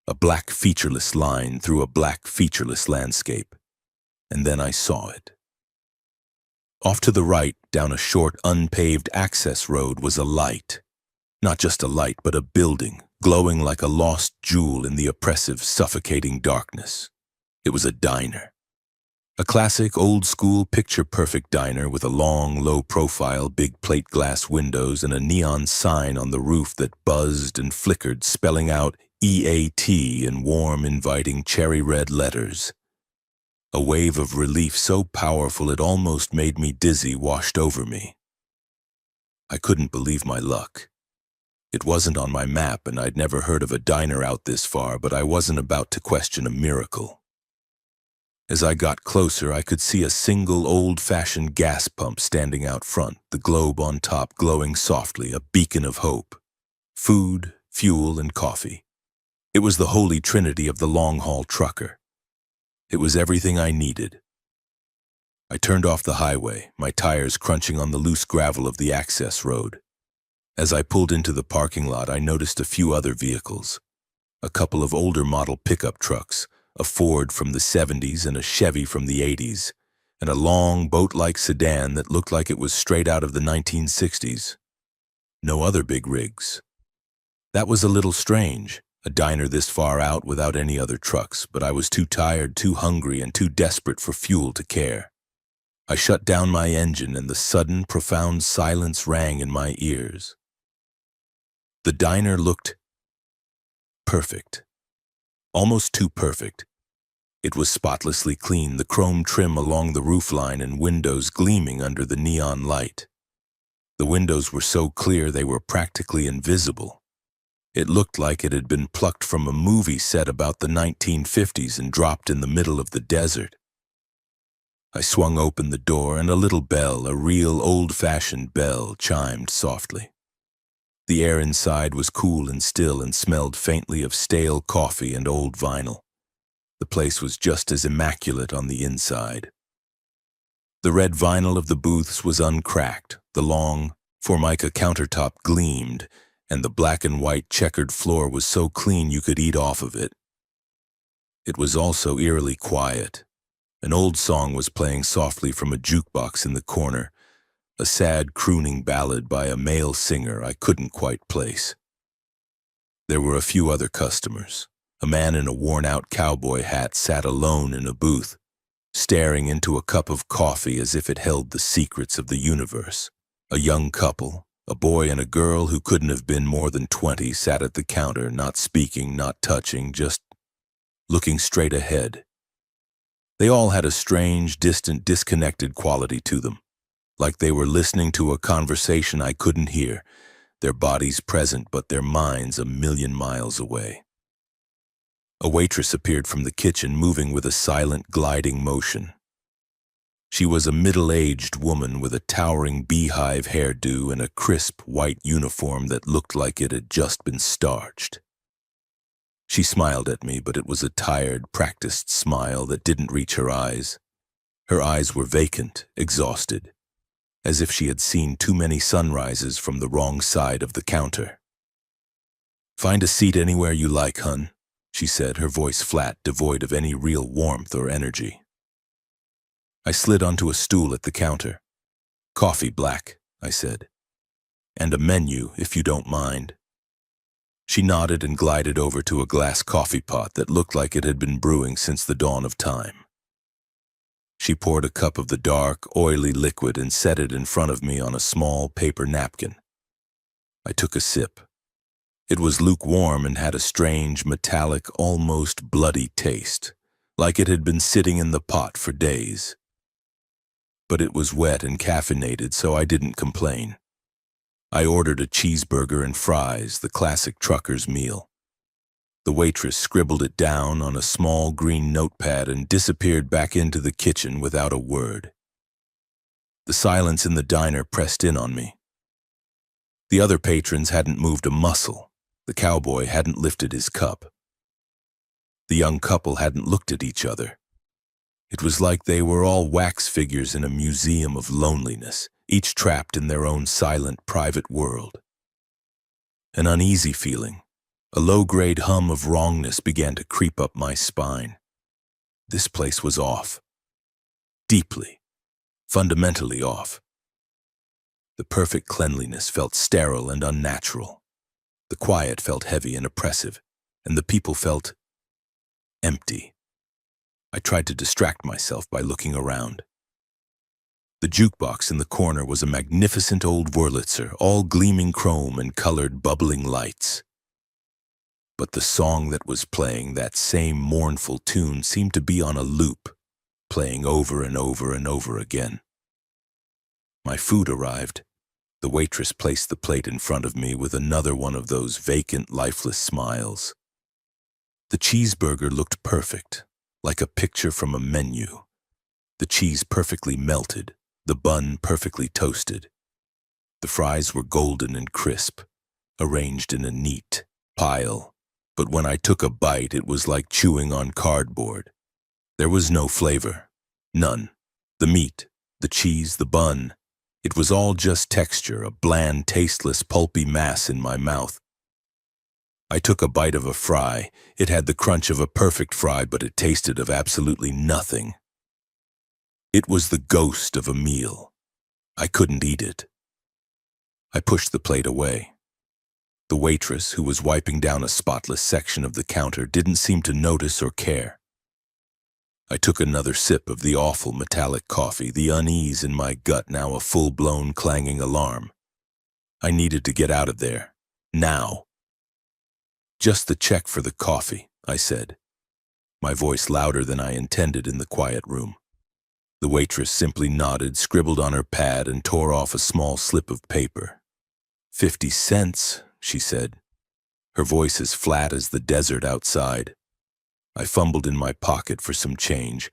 a black featureless line through a black featureless landscape. And then I saw it. Off to the right, down a short, unpaved access road, was a light. Not just a light, but a building, glowing like a lost jewel in the oppressive, suffocating darkness. It was a diner. A classic, old-school, picture-perfect diner with a long, low-profile, big plate glass windows and a neon sign on the roof that buzzed and flickered, spelling out EAT in warm, inviting cherry-red letters. A wave of relief so powerful it almost made me dizzy washed over me. I couldn't believe my luck. It wasn't on my map, and I'd never heard of a diner out this far, but I wasn't about to question a miracle. As I got closer, I could see a single old-fashioned gas pump standing out front, the globe on top glowing softly, a beacon of hope. Food, fuel, and coffee. It was the holy trinity of the long-haul trucker. It was everything I needed. I turned off the highway, my tires crunching on the loose gravel of the access road. As I pulled into the parking lot, I noticed a few other vehicles. A couple of older model pickup trucks, a Ford from the 70s and a Chevy from the 80s, and a long boat-like sedan that looked like it was straight out of the 1960s. No other big rigs. That was a little strange. A diner this far out without any other trucks, but I was too tired, too hungry, and too desperate for fuel to care. I shut down my engine, and the sudden, profound silence rang in my ears. The diner looked perfect. Almost too perfect. It was spotlessly clean, the chrome trim along the roofline and windows gleaming under the neon light. The windows were so clear they were practically invisible. It looked like it had been plucked from a movie set about the 1950s and dropped in the middle of the desert. I swung open the door, and a little bell, a real old-fashioned bell, chimed softly. The air inside was cool and still and smelled faintly of stale coffee and old vinyl. The place was just as immaculate on the inside. The red vinyl of the booths was uncracked, the long, formica countertop gleamed, and the black and white checkered floor was so clean you could eat off of it. It was also eerily quiet. An old song was playing softly from a jukebox in the corner, a sad crooning ballad by a male singer I couldn't quite place. There were a few other customers. A man in a worn-out cowboy hat sat alone in a booth, staring into a cup of coffee as if it held the secrets of the universe. A young couple, a boy and a girl who couldn't have been more than 20, sat at the counter, not speaking, not touching, just looking straight ahead. They all had a strange, distant, disconnected quality to them, like they were listening to a conversation I couldn't hear, their bodies present but their minds a million miles away. A waitress appeared from the kitchen, moving with a silent, gliding motion. She was a middle-aged woman with a towering beehive hairdo and a crisp white uniform that looked like it had just been starched. She smiled at me, but it was a tired, practiced smile that didn't reach her eyes. Her eyes were vacant, exhausted, as if she had seen too many sunrises from the wrong side of the counter. "Find a seat anywhere you like, hun," she said, her voice flat, devoid of any real warmth or energy. I slid onto a stool at the counter. "Coffee black," I said. "And a menu, if you don't mind." She nodded and glided over to a glass coffee pot that looked like it had been brewing since the dawn of time. She poured a cup of the dark, oily liquid and set it in front of me on a small paper napkin. I took a sip. It was lukewarm and had a strange, metallic, almost bloody taste, like it had been sitting in the pot for days. But it was wet and caffeinated, so I didn't complain. I ordered a cheeseburger and fries, the classic trucker's meal. The waitress scribbled it down on a small green notepad and disappeared back into the kitchen without a word. The silence in the diner pressed in on me. The other patrons hadn't moved a muscle. The cowboy hadn't lifted his cup. The young couple hadn't looked at each other. It was like they were all wax figures in a museum of loneliness, each trapped in their own silent, private world. An uneasy feeling, a low-grade hum of wrongness began to creep up my spine. This place was off. Deeply, fundamentally off. The perfect cleanliness felt sterile and unnatural. The quiet felt heavy and oppressive, and the people felt empty. I tried to distract myself by looking around. The jukebox in the corner was a magnificent old Wurlitzer, all gleaming chrome and colored bubbling lights. But the song that was playing, that same mournful tune, seemed to be on a loop, playing over and over and over again. My food arrived. The waitress placed the plate in front of me with another one of those vacant, lifeless smiles. The cheeseburger looked perfect, like a picture from a menu. The cheese perfectly melted, the bun perfectly toasted. The fries were golden and crisp, arranged in a neat pile. But when I took a bite, it was like chewing on cardboard. There was no flavor. None. The meat, the cheese, the bun. It was all just texture, a bland, tasteless, pulpy mass in my mouth. I took a bite of a fry. It had the crunch of a perfect fry, but it tasted of absolutely nothing. It was the ghost of a meal. I couldn't eat it. I pushed the plate away. The waitress, who was wiping down a spotless section of the counter, didn't seem to notice or care. I took another sip of the awful metallic coffee, the unease in my gut now a full-blown clanging alarm. I needed to get out of there. Now. "Just the check for the coffee," I said, my voice louder than I intended in the quiet room. The waitress simply nodded, scribbled on her pad, and tore off a small slip of paper. 50 cents, she said, her voice as flat as the desert outside. I fumbled in my pocket for some change,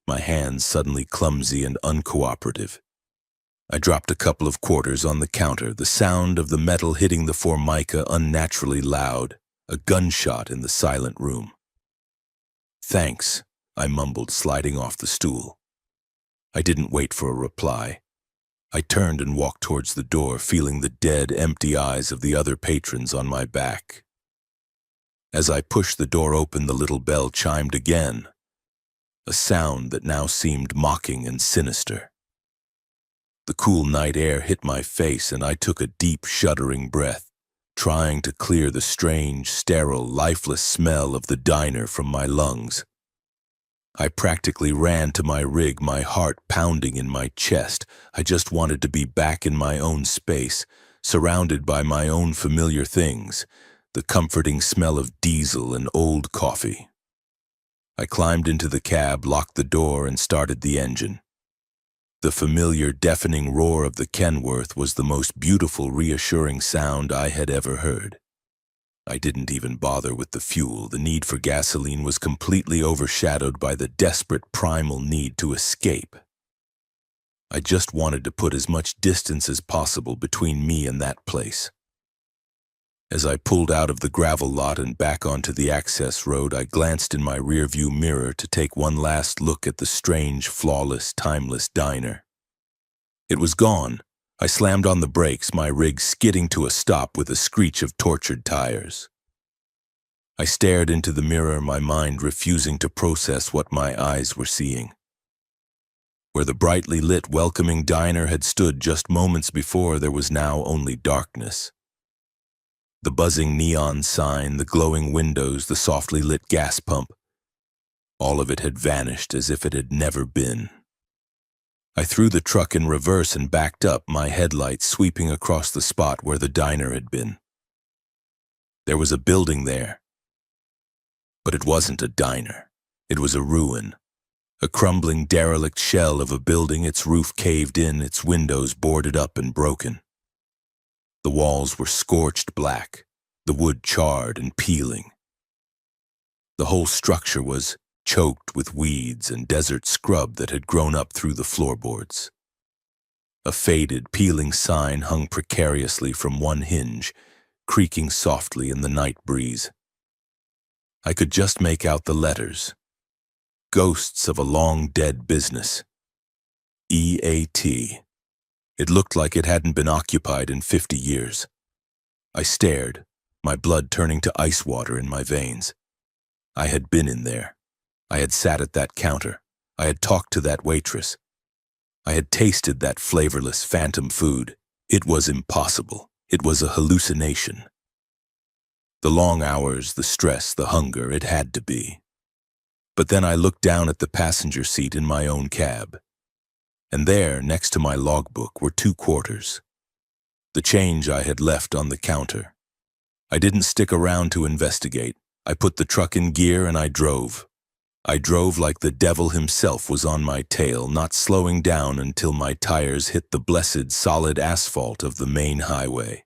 my hands suddenly clumsy and uncooperative. I dropped a couple of quarters on the counter, the sound of the metal hitting the formica unnaturally loud, a gunshot in the silent room. "Thanks," I mumbled, sliding off the stool. I didn't wait for a reply. I turned and walked towards the door, feeling the dead, empty eyes of the other patrons on my back. As I pushed the door open, the little bell chimed again, a sound that now seemed mocking and sinister. The cool night air hit my face, and I took a deep, shuddering breath, trying to clear the strange, sterile, lifeless smell of the diner from my lungs. I practically ran to my rig, my heart pounding in my chest. I just wanted to be back in my own space, surrounded by my own familiar things, the comforting smell of diesel and old coffee. I climbed into the cab, locked the door, and started the engine. The familiar, deafening roar of the Kenworth was the most beautiful, reassuring sound I had ever heard. I didn't even bother with the fuel. The need for gasoline was completely overshadowed by the desperate primal need to escape. I just wanted to put as much distance as possible between me and that place. As I pulled out of the gravel lot and back onto the access road, I glanced in my rearview mirror to take one last look at the strange, flawless, timeless diner. It was gone. I slammed on the brakes, my rig skidding to a stop with a screech of tortured tires. I stared into the mirror, my mind refusing to process what my eyes were seeing. Where the brightly lit, welcoming diner had stood just moments before, there was now only darkness. The buzzing neon sign, the glowing windows, the softly lit gas pump. All of it had vanished as if it had never been. I threw the truck in reverse and backed up, my headlights sweeping across the spot where the diner had been. There was a building there, but it wasn't a diner. It was a ruin. A crumbling, derelict shell of a building, its roof caved in, its windows boarded up and broken. The walls were scorched black, the wood charred and peeling. The whole structure was choked with weeds and desert scrub that had grown up through the floorboards. A faded, peeling sign hung precariously from one hinge, creaking softly in the night breeze. I could just make out the letters. Ghosts of a long-dead business. EAT. It looked like it hadn't been occupied in 50 years. I stared, my blood turning to ice water in my veins. I had been in there. I had sat at that counter. I had talked to that waitress. I had tasted that flavorless phantom food. It was impossible. It was a hallucination. The long hours, the stress, the hunger, it had to be. But then I looked down at the passenger seat in my own cab. And there, next to my logbook, were 2 quarters. The change I had left on the counter. I didn't stick around to investigate. I put the truck in gear and I drove. I drove like the devil himself was on my tail, not slowing down until my tires hit the blessed solid asphalt of the main highway.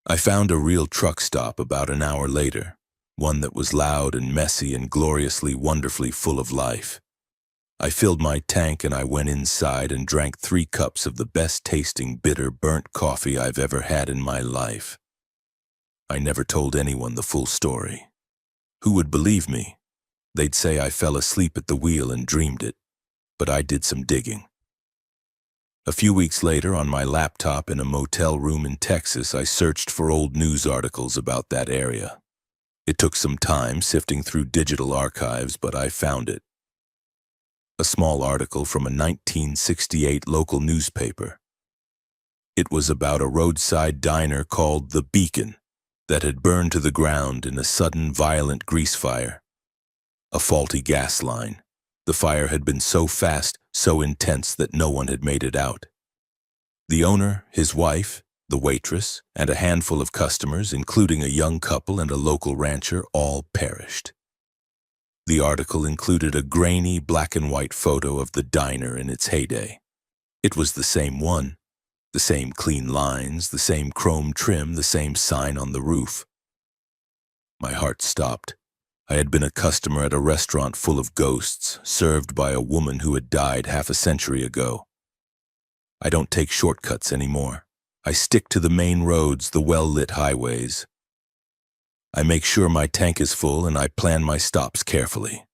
I found a real truck stop about an hour later, one that was loud and messy and gloriously, wonderfully full of life. I filled my tank and I went inside and drank 3 cups of the best-tasting, bitter, burnt coffee I've ever had in my life. I never told anyone the full story. Who would believe me? They'd say I fell asleep at the wheel and dreamed it, but I did some digging. A few weeks later, on my laptop in a motel room in Texas, I searched for old news articles about that area. It took some time sifting through digital archives, but I found it. A small article from a 1968 local newspaper. It was about a roadside diner called The Beacon that had burned to the ground in a sudden, violent grease fire. A faulty gas line. The fire had been so fast, so intense that no one had made it out. The owner, his wife, the waitress, and a handful of customers, including a young couple and a local rancher, all perished. The article included a grainy black and white photo of the diner in its heyday. It was the same one, the same clean lines, the same chrome trim, the same sign on the roof. My heart stopped. I had been a customer at a restaurant full of ghosts, served by a woman who had died half a century ago. I don't take shortcuts anymore. I stick to the main roads, the well-lit highways. I make sure my tank is full and I plan my stops carefully.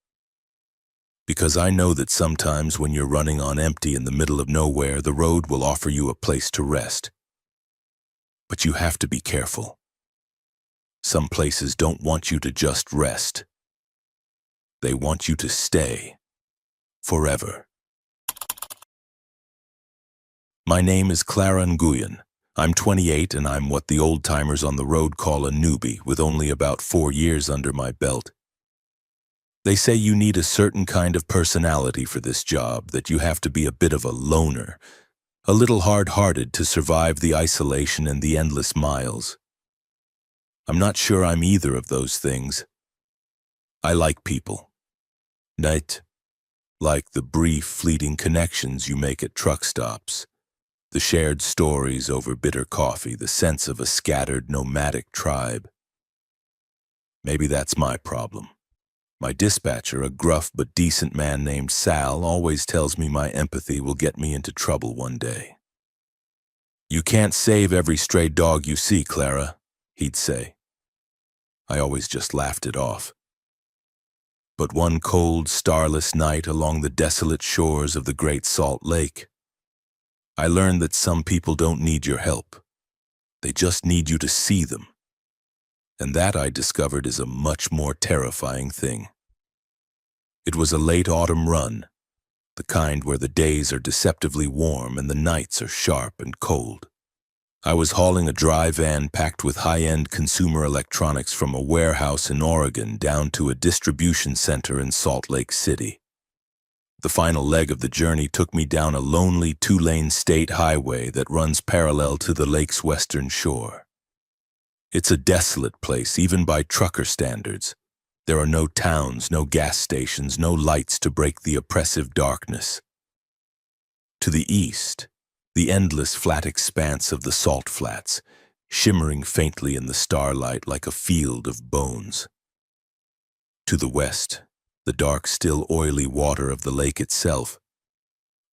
Because I know that sometimes when you're running on empty in the middle of nowhere, the road will offer you a place to rest. But you have to be careful. Some places don't want you to just rest. They want you to stay. Forever. My name is Clara Nguyen. I'm 28 and I'm what the old-timers on the road call a newbie, with only about 4 years under my belt. They say you need a certain kind of personality for this job, that you have to be a bit of a loner, a little hard-hearted to survive the isolation and the endless miles. I'm not sure I'm either of those things. I like people. Like the brief, fleeting connections you make at truck stops, the shared stories over bitter coffee, the sense of a scattered, nomadic tribe. Maybe that's my problem. My dispatcher, a gruff but decent man named Sal, always tells me my empathy will get me into trouble one day. "You can't save every stray dog you see, Clara," he'd say. I always just laughed it off. But one cold, starless night along the desolate shores of the Great Salt Lake, I learned that some people don't need your help. They just need you to see them. And that, I discovered, is a much more terrifying thing. It was a late autumn run, the kind where the days are deceptively warm and the nights are sharp and cold. I was hauling a dry van packed with high-end consumer electronics from a warehouse in Oregon down to a distribution center in Salt Lake City. The final leg of the journey took me down a lonely two-lane state highway that runs parallel to the lake's western shore. It's a desolate place, even by trucker standards. There are no towns, no gas stations, no lights to break the oppressive darkness. To the east, the endless flat expanse of the salt flats, shimmering faintly in the starlight like a field of bones. To the west, the dark, still oily water of the lake itself.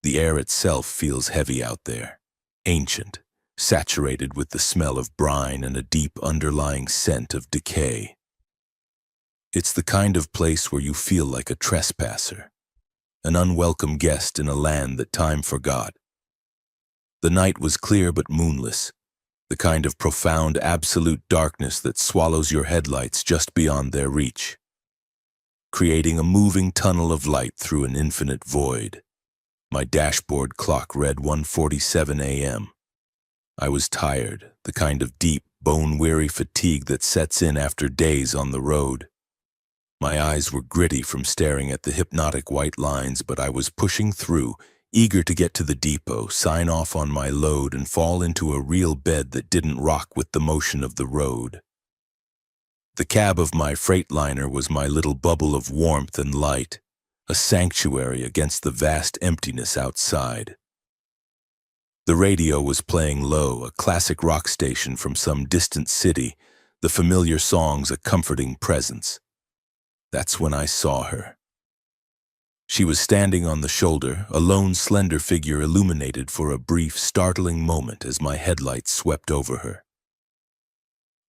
The air itself feels heavy out there, ancient, saturated with the smell of brine and a deep underlying scent of decay. It's the kind of place where you feel like a trespasser, an unwelcome guest in a land that time forgot. The night was clear but moonless, the kind of profound, absolute darkness that swallows your headlights just beyond their reach, creating a moving tunnel of light through an infinite void. My dashboard clock read 1:47 a.m. I was tired, the kind of deep, bone-weary fatigue that sets in after days on the road. My eyes were gritty from staring at the hypnotic white lines, but I was pushing through, eager to get to the depot, sign off on my load, and fall into a real bed that didn't rock with the motion of the road. The cab of my Freightliner was my little bubble of warmth and light, a sanctuary against the vast emptiness outside. The radio was playing low, a classic rock station from some distant city, the familiar songs a comforting presence. That's when I saw her. She was standing on the shoulder, a lone, slender figure illuminated for a brief, startling moment as my headlights swept over her.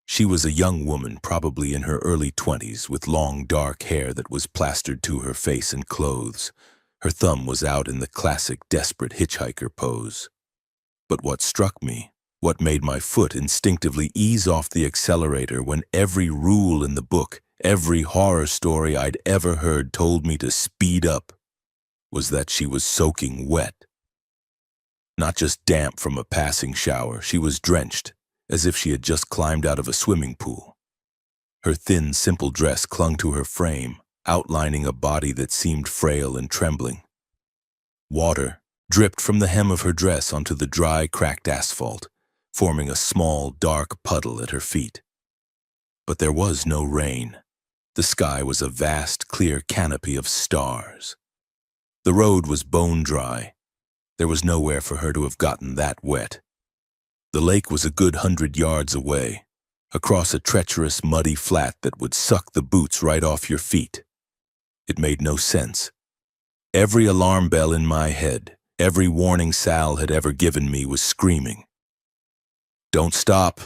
She was a young woman, probably in her early 20s, with long, dark hair that was plastered to her face and clothes. Her thumb was out in the classic desperate hitchhiker pose. But what struck me, what made my foot instinctively ease off the accelerator when every rule in the book, every horror story I'd ever heard told me to speed up, was that she was soaking wet. Not just damp from a passing shower, she was drenched, as if she had just climbed out of a swimming pool. Her thin, simple dress clung to her frame, outlining a body that seemed frail and trembling. Water dripped from the hem of her dress onto the dry, cracked asphalt, forming a small, dark puddle at her feet. But there was no rain. The sky was a vast, clear canopy of stars. The road was bone dry. There was nowhere for her to have gotten that wet. The lake was a good 100 yards away, across a treacherous, muddy flat that would suck the boots right off your feet. It made no sense. Every alarm bell in my head, every warning Sal had ever given me was screaming. Don't stop.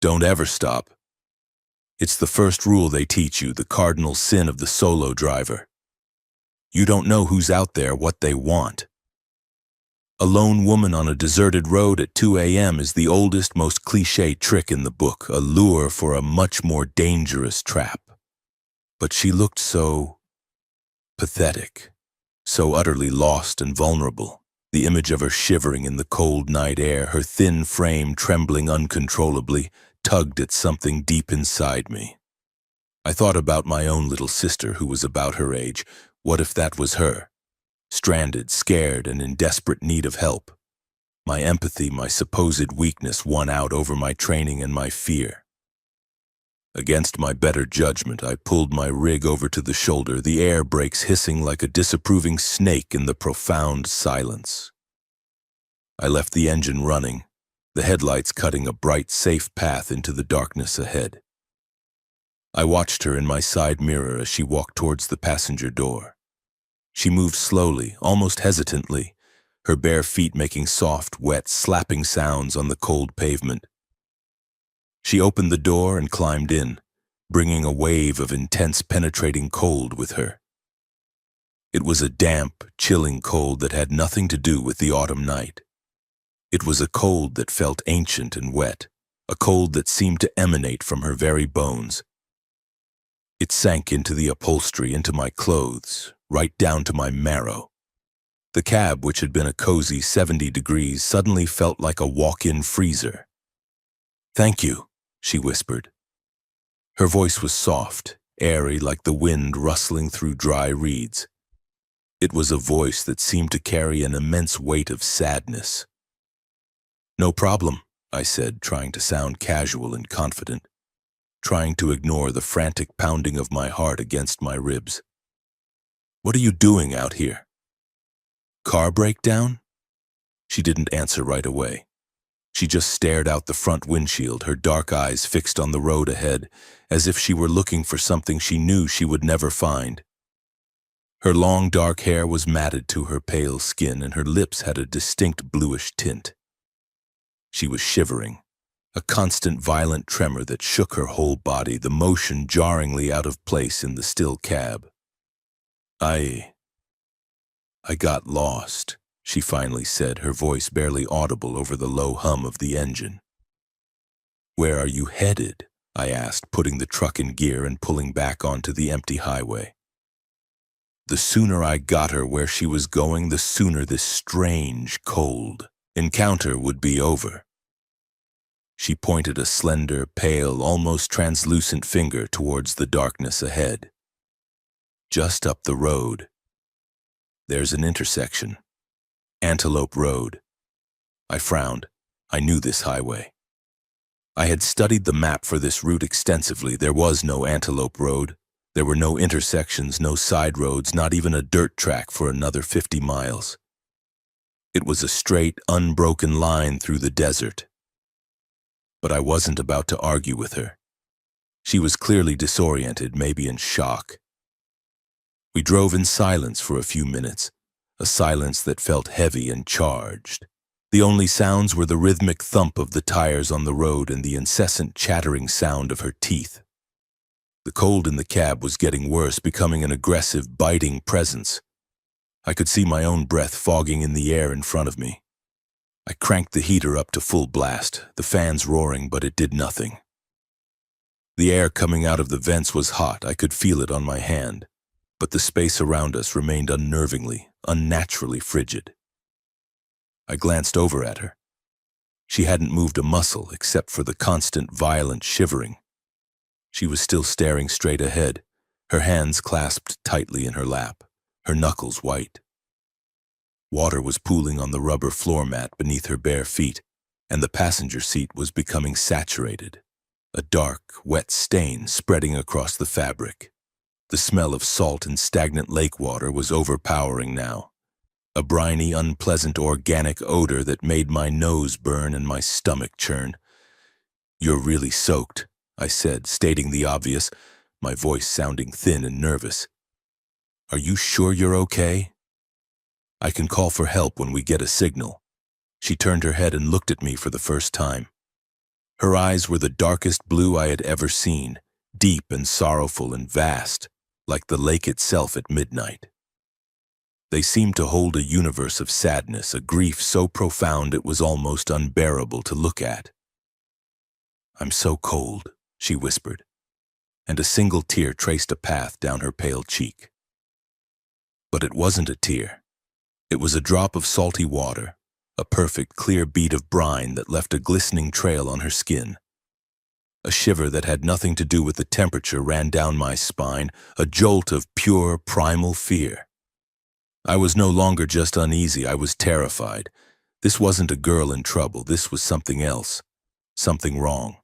Don't ever stop. It's the first rule they teach you, the cardinal sin of the solo driver. You don't know who's out there, what they want. A lone woman on a deserted road at 2 a.m. is the oldest, most cliché trick in the book, a lure for a much more dangerous trap. But she looked so pathetic, so utterly lost and vulnerable. The image of her shivering in the cold night air, her thin frame trembling uncontrollably, tugged at something deep inside me. I thought about my own little sister who was about her age. What if that was her? Stranded, scared, and in desperate need of help. My empathy, my supposed weakness, won out over my training and my fear. Against my better judgment, I pulled my rig over to the shoulder, the air brakes hissing like a disapproving snake in the profound silence. I left the engine running, the headlights cutting a bright, safe path into the darkness ahead. I watched her in my side mirror as she walked towards the passenger door. She moved slowly, almost hesitantly, her bare feet making soft, wet, slapping sounds on the cold pavement. She opened the door and climbed in, bringing a wave of intense, penetrating cold with her. It was a damp, chilling cold that had nothing to do with the autumn night. It was a cold that felt ancient and wet, a cold that seemed to emanate from her very bones. It sank into the upholstery, into my clothes, right down to my marrow. The cab, which had been a cozy 70 degrees, suddenly felt like a walk-in freezer. "Thank you," she whispered. Her voice was soft, airy like the wind rustling through dry reeds. It was a voice that seemed to carry an immense weight of sadness. "No problem," I said, trying to sound casual and confident, trying to ignore the frantic pounding of my heart against my ribs. "What are you doing out here? Car breakdown?" She didn't answer right away. She just stared out the front windshield, her dark eyes fixed on the road ahead, as if she were looking for something she knew she would never find. Her long dark hair was matted to her pale skin, and her lips had a distinct bluish tint. She was shivering, a constant violent tremor that shook her whole body, the motion jarringly out of place in the still cab. I got lost," she finally said, her voice barely audible over the low hum of the engine. "Where are you headed?" I asked, putting the truck in gear and pulling back onto the empty highway. The sooner I got her where she was going, the sooner this strange, cold encounter would be over. She pointed a slender, pale, almost translucent finger towards the darkness ahead. "Just up the road. There's an intersection. Antelope Road." I frowned. I knew this highway. I had studied the map for this route extensively. There was no Antelope Road. There were no intersections, no side roads, not even a dirt track for another 50 miles. It was a straight, unbroken line through the desert. But I wasn't about to argue with her. She was clearly disoriented, maybe in shock. We drove in silence for a few minutes, a silence that felt heavy and charged. The only sounds were the rhythmic thump of the tires on the road and the incessant chattering sound of her teeth. The cold in the cab was getting worse, becoming an aggressive, biting presence. I could see my own breath fogging in the air in front of me. I cranked the heater up to full blast, the fans roaring, but it did nothing. The air coming out of the vents was hot. I could feel it on my hand, but the space around us remained unnervingly, unnaturally frigid. I glanced over at her. She hadn't moved a muscle except for the constant, violent shivering. She was still staring straight ahead, her hands clasped tightly in her lap, her knuckles white. Water was pooling on the rubber floor mat beneath her bare feet, and the passenger seat was becoming saturated, a dark, wet stain spreading across the fabric. The smell of salt and stagnant lake water was overpowering now, a briny, unpleasant organic odor that made my nose burn and my stomach churn. "You're really soaked," I said, stating the obvious, my voice sounding thin and nervous. "Are you sure you're okay?" "I can call for help when we get a signal." She turned her head and looked at me for the first time. Her eyes were the darkest blue I had ever seen, deep and sorrowful and vast, like the lake itself at midnight. They seemed to hold a universe of sadness, a grief so profound it was almost unbearable to look at. "I'm so cold," she whispered, and a single tear traced a path down her pale cheek. But it wasn't a tear. It was a drop of salty water, a perfect, clear bead of brine that left a glistening trail on her skin. A shiver that had nothing to do with the temperature ran down my spine, a jolt of pure, primal fear. I was no longer just uneasy, I was terrified. This wasn't a girl in trouble, this was something else, something wrong.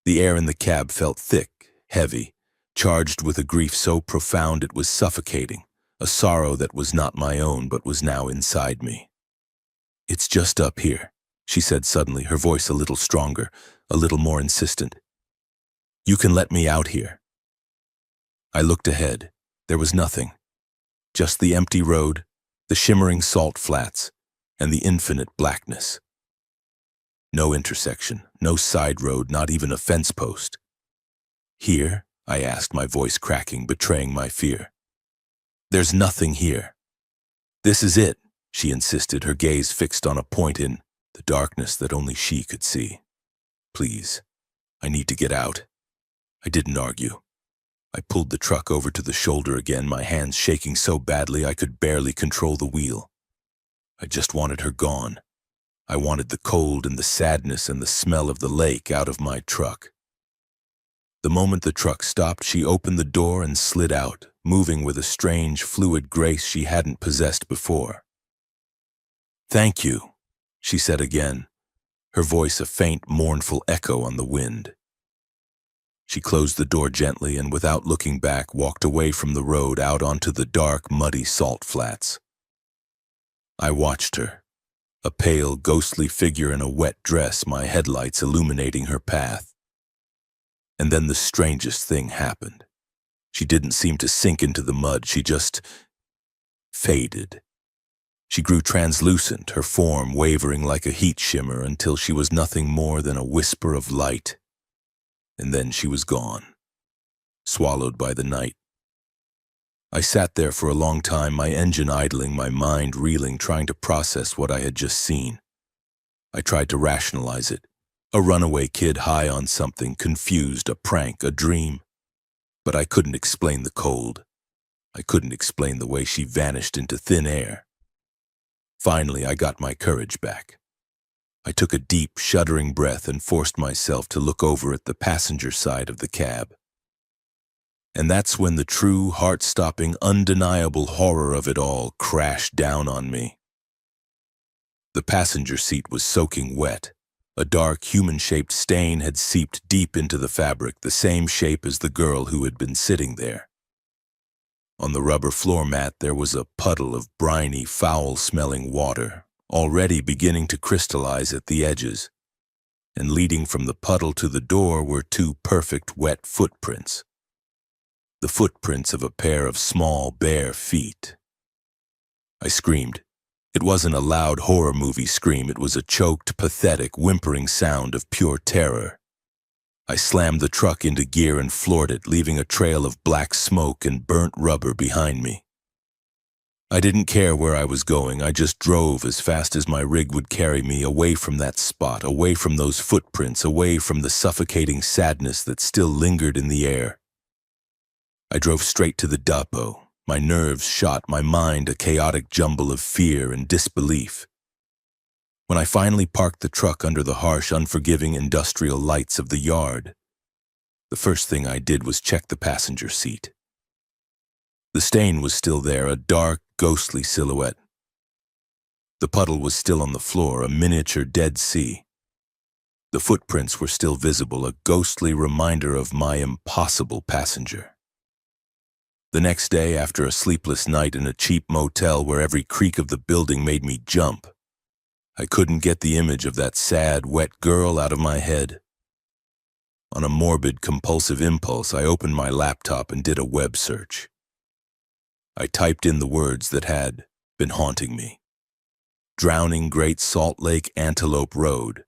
The air in the cab felt thick, heavy, charged with a grief so profound it was suffocating, a sorrow that was not my own but was now inside me. "It's just up here," she said suddenly, her voice a little stronger, a little more insistent. "You can let me out here." I looked ahead. There was nothing. Just the empty road, the shimmering salt flats, and the infinite blackness. No intersection, no side road, not even a fence post. "Here?" I asked, my voice cracking, betraying my fear. "There's nothing here." "This is it," she insisted, her gaze fixed on a point in the darkness that only she could see. "Please, I need to get out." I didn't argue. I pulled the truck over to the shoulder again, my hands shaking so badly I could barely control the wheel. I just wanted her gone. I wanted the cold and the sadness and the smell of the lake out of my truck. The moment the truck stopped, she opened the door and slid out, moving with a strange, fluid grace she hadn't possessed before. "Thank you," she said again, her voice a faint, mournful echo on the wind. She closed the door gently and without looking back walked away from the road out onto the dark, muddy salt flats. I watched her, a pale, ghostly figure in a wet dress, my headlights illuminating her path. And then the strangest thing happened. She didn't seem to sink into the mud, she just faded. She grew translucent, her form wavering like a heat shimmer until she was nothing more than a whisper of light. And then she was gone, swallowed by the night. I sat there for a long time, my engine idling, my mind reeling, trying to process what I had just seen. I tried to rationalize it. A runaway kid high on something, confused, a prank, a dream. But I couldn't explain the cold. I couldn't explain the way she vanished into thin air. Finally, I got my courage back. I took a deep, shuddering breath and forced myself to look over at the passenger side of the cab. And that's when the true, heart-stopping, undeniable horror of it all crashed down on me. The passenger seat was soaking wet. A dark, human-shaped stain had seeped deep into the fabric, the same shape as the girl who had been sitting there. On the rubber floor mat there was a puddle of briny, foul-smelling water, already beginning to crystallize at the edges, and leading from the puddle to the door were two perfect wet footprints. The footprints of a pair of small, bare feet. I screamed. It wasn't a loud horror movie scream, it was a choked, pathetic, whimpering sound of pure terror. I slammed the truck into gear and floored it, leaving a trail of black smoke and burnt rubber behind me. I didn't care where I was going, I just drove as fast as my rig would carry me, away from that spot, away from those footprints, away from the suffocating sadness that still lingered in the air. I drove straight to the depot, my nerves shot, my mind a chaotic jumble of fear and disbelief. When I finally parked the truck under the harsh, unforgiving industrial lights of the yard, the first thing I did was check the passenger seat. The stain was still there, a dark, ghostly silhouette. The puddle was still on the floor, a miniature Dead Sea. The footprints were still visible, a ghostly reminder of my impossible passenger. The next day, after a sleepless night in a cheap motel where every creak of the building made me jump, I couldn't get the image of that sad, wet girl out of my head. On a morbid, compulsive impulse, I opened my laptop and did a web search. I typed in the words that had been haunting me. Drowning Great Salt Lake Antelope Road.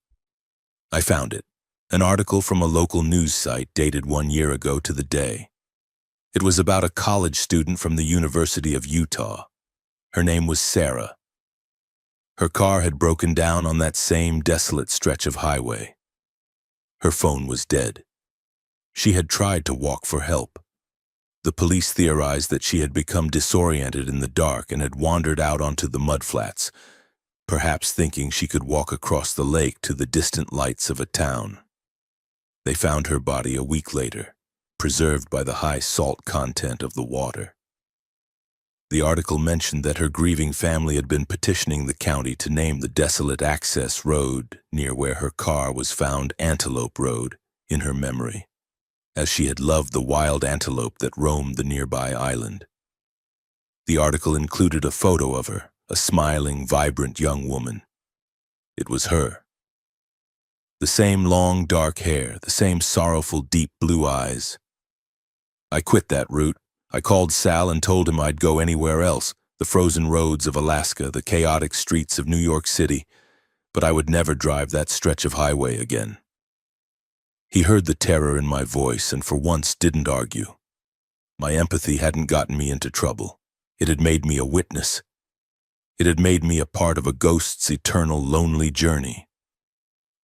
I found it, an article from a local news site dated 1 year ago to the day. It was about a college student from the University of Utah. Her name was Sarah. Her car had broken down on that same desolate stretch of highway. Her phone was dead. She had tried to walk for help. The police theorized that she had become disoriented in the dark and had wandered out onto the mudflats, perhaps thinking she could walk across the lake to the distant lights of a town. They found her body a week later, preserved by the high salt content of the water. The article mentioned that her grieving family had been petitioning the county to name the desolate access road near where her car was found Antelope Road in her memory, as she had loved the wild antelope that roamed the nearby island. The article included a photo of her, a smiling, vibrant young woman. It was her. The same long, dark hair, the same sorrowful, deep blue eyes. I quit that route. I called Sal and told him I'd go anywhere else, the frozen roads of Alaska, the chaotic streets of New York City, but I would never drive that stretch of highway again. He heard the terror in my voice and for once didn't argue. My empathy hadn't gotten me into trouble. It had made me a witness. It had made me a part of a ghost's eternal lonely journey.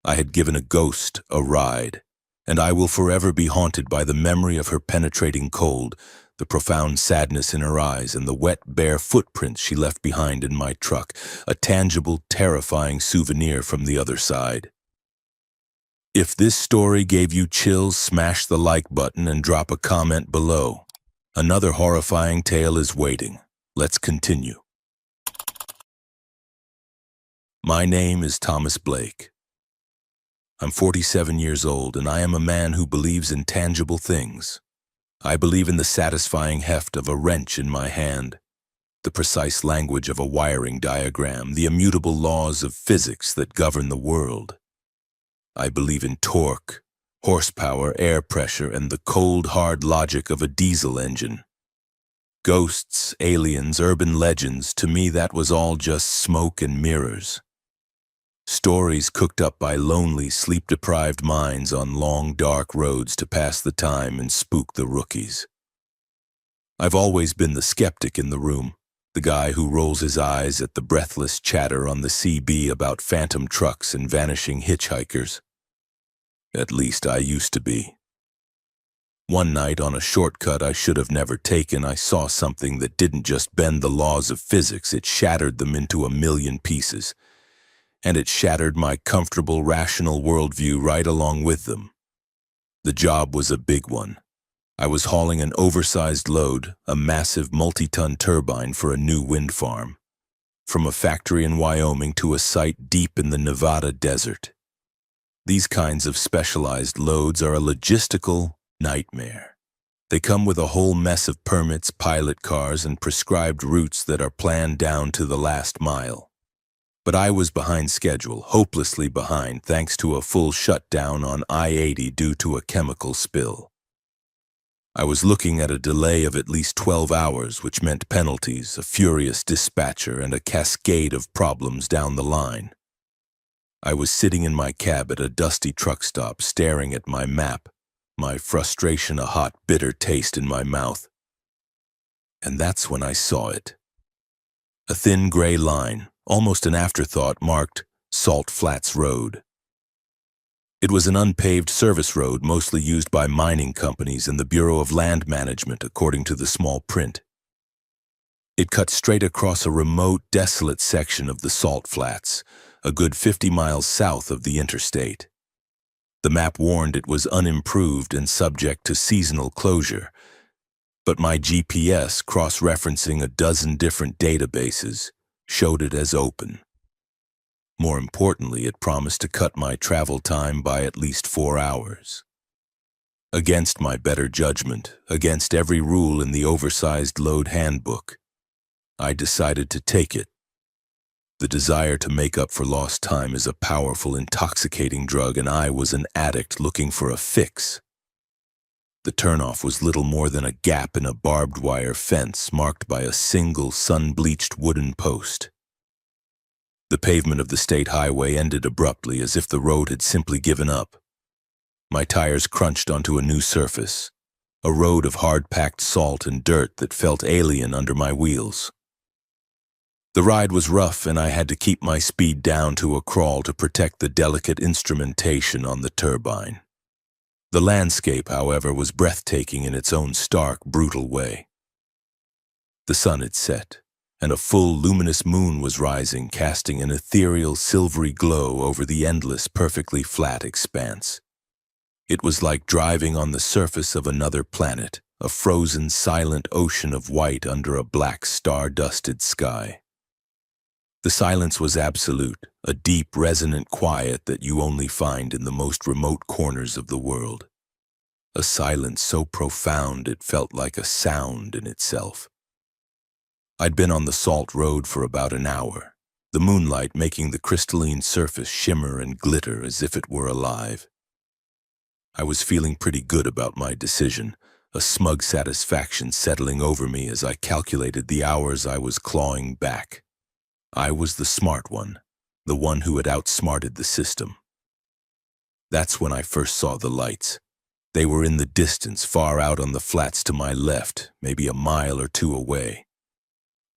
I had given a ghost a ride, and I will forever be haunted by the memory of her penetrating cold, the profound sadness in her eyes, and the wet, bare footprints she left behind in my truck, a tangible, terrifying souvenir from the other side. If this story gave you chills, smash the like button and drop a comment below. Another horrifying tale is waiting. Let's continue. My name is Thomas Blake. I'm 47 years old, and I am a man who believes in tangible things. I believe in the satisfying heft of a wrench in my hand, the precise language of a wiring diagram, the immutable laws of physics that govern the world. I believe in torque, horsepower, air pressure, and the cold, hard logic of a diesel engine. Ghosts, aliens, urban legends, to me that was all just smoke and mirrors. Stories cooked up by lonely, sleep-deprived minds on long, dark roads to pass the time and spook the rookies. I've always been the skeptic in the room, the guy who rolls his eyes at the breathless chatter on the CB about phantom trucks and vanishing hitchhikers. At least I used to be. One night on a shortcut I should have never taken, I saw something that didn't just bend the laws of physics, it shattered them into a million pieces. And it shattered my comfortable, rational worldview right along with them. The job was a big one. I was hauling an oversized load, a massive multi-ton turbine for a new wind farm, from a factory in Wyoming to a site deep in the Nevada desert. These kinds of specialized loads are a logistical nightmare. They come with a whole mess of permits, pilot cars, and prescribed routes that are planned down to the last mile. But I was behind schedule, hopelessly behind, thanks to a full shutdown on I-80 due to a chemical spill. I was looking at a delay of at least 12 hours, which meant penalties, a furious dispatcher, and a cascade of problems down the line. I was sitting in my cab at a dusty truck stop, staring at my map, my frustration a hot, bitter taste in my mouth. And that's when I saw it. A thin gray line, almost an afterthought, marked Salt Flats Road. It was an unpaved service road mostly used by mining companies and the Bureau of Land Management, according to the small print. It cut straight across a remote, desolate section of the Salt Flats, a good 50 miles south of the interstate. The map warned it was unimproved and subject to seasonal closure, but my GPS, cross-referencing a dozen different databases, showed it as open. More importantly, it promised to cut my travel time by at least 4 hours. Against my better judgment, against every rule in the oversized load handbook, I decided to take it. The desire to make up for lost time is a powerful, intoxicating drug, and I was an addict looking for a fix. The turnoff was little more than a gap in a barbed wire fence marked by a single sun-bleached wooden post. The pavement of the state highway ended abruptly, as if the road had simply given up. My tires crunched onto a new surface, a road of hard-packed salt and dirt that felt alien under my wheels. The ride was rough, and I had to keep my speed down to a crawl to protect the delicate instrumentation on the turbine. The landscape, however, was breathtaking in its own stark, brutal way. The sun had set, and a full, luminous moon was rising, casting an ethereal, silvery glow over the endless, perfectly flat expanse. It was like driving on the surface of another planet, a frozen, silent ocean of white under a black, star-dusted sky. The silence was absolute, a deep, resonant quiet that you only find in the most remote corners of the world. A silence so profound it felt like a sound in itself. I'd been on the salt road for about an hour, the moonlight making the crystalline surface shimmer and glitter as if it were alive. I was feeling pretty good about my decision, a smug satisfaction settling over me as I calculated the hours I was clawing back. I was the smart one, the one who had outsmarted the system. That's when I first saw the lights. They were in the distance, far out on the flats to my left, maybe a mile or two away.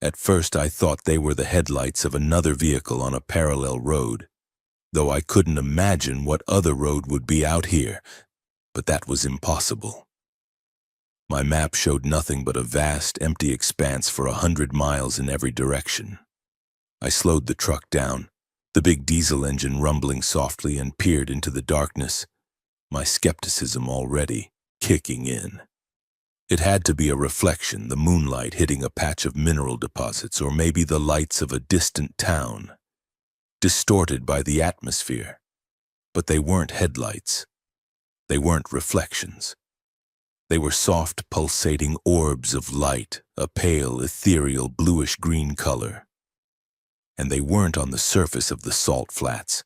At first I thought they were the headlights of another vehicle on a parallel road, though I couldn't imagine what other road would be out here, but that was impossible. My map showed nothing but a vast, empty expanse for 100 miles in every direction. I slowed the truck down, the big diesel engine rumbling softly, and peered into the darkness, my skepticism already kicking in. It had to be a reflection, the moonlight hitting a patch of mineral deposits, or maybe the lights of a distant town, distorted by the atmosphere. But they weren't headlights. They weren't reflections. They were soft, pulsating orbs of light, a pale, ethereal, bluish-green color. And they weren't on the surface of the salt flats.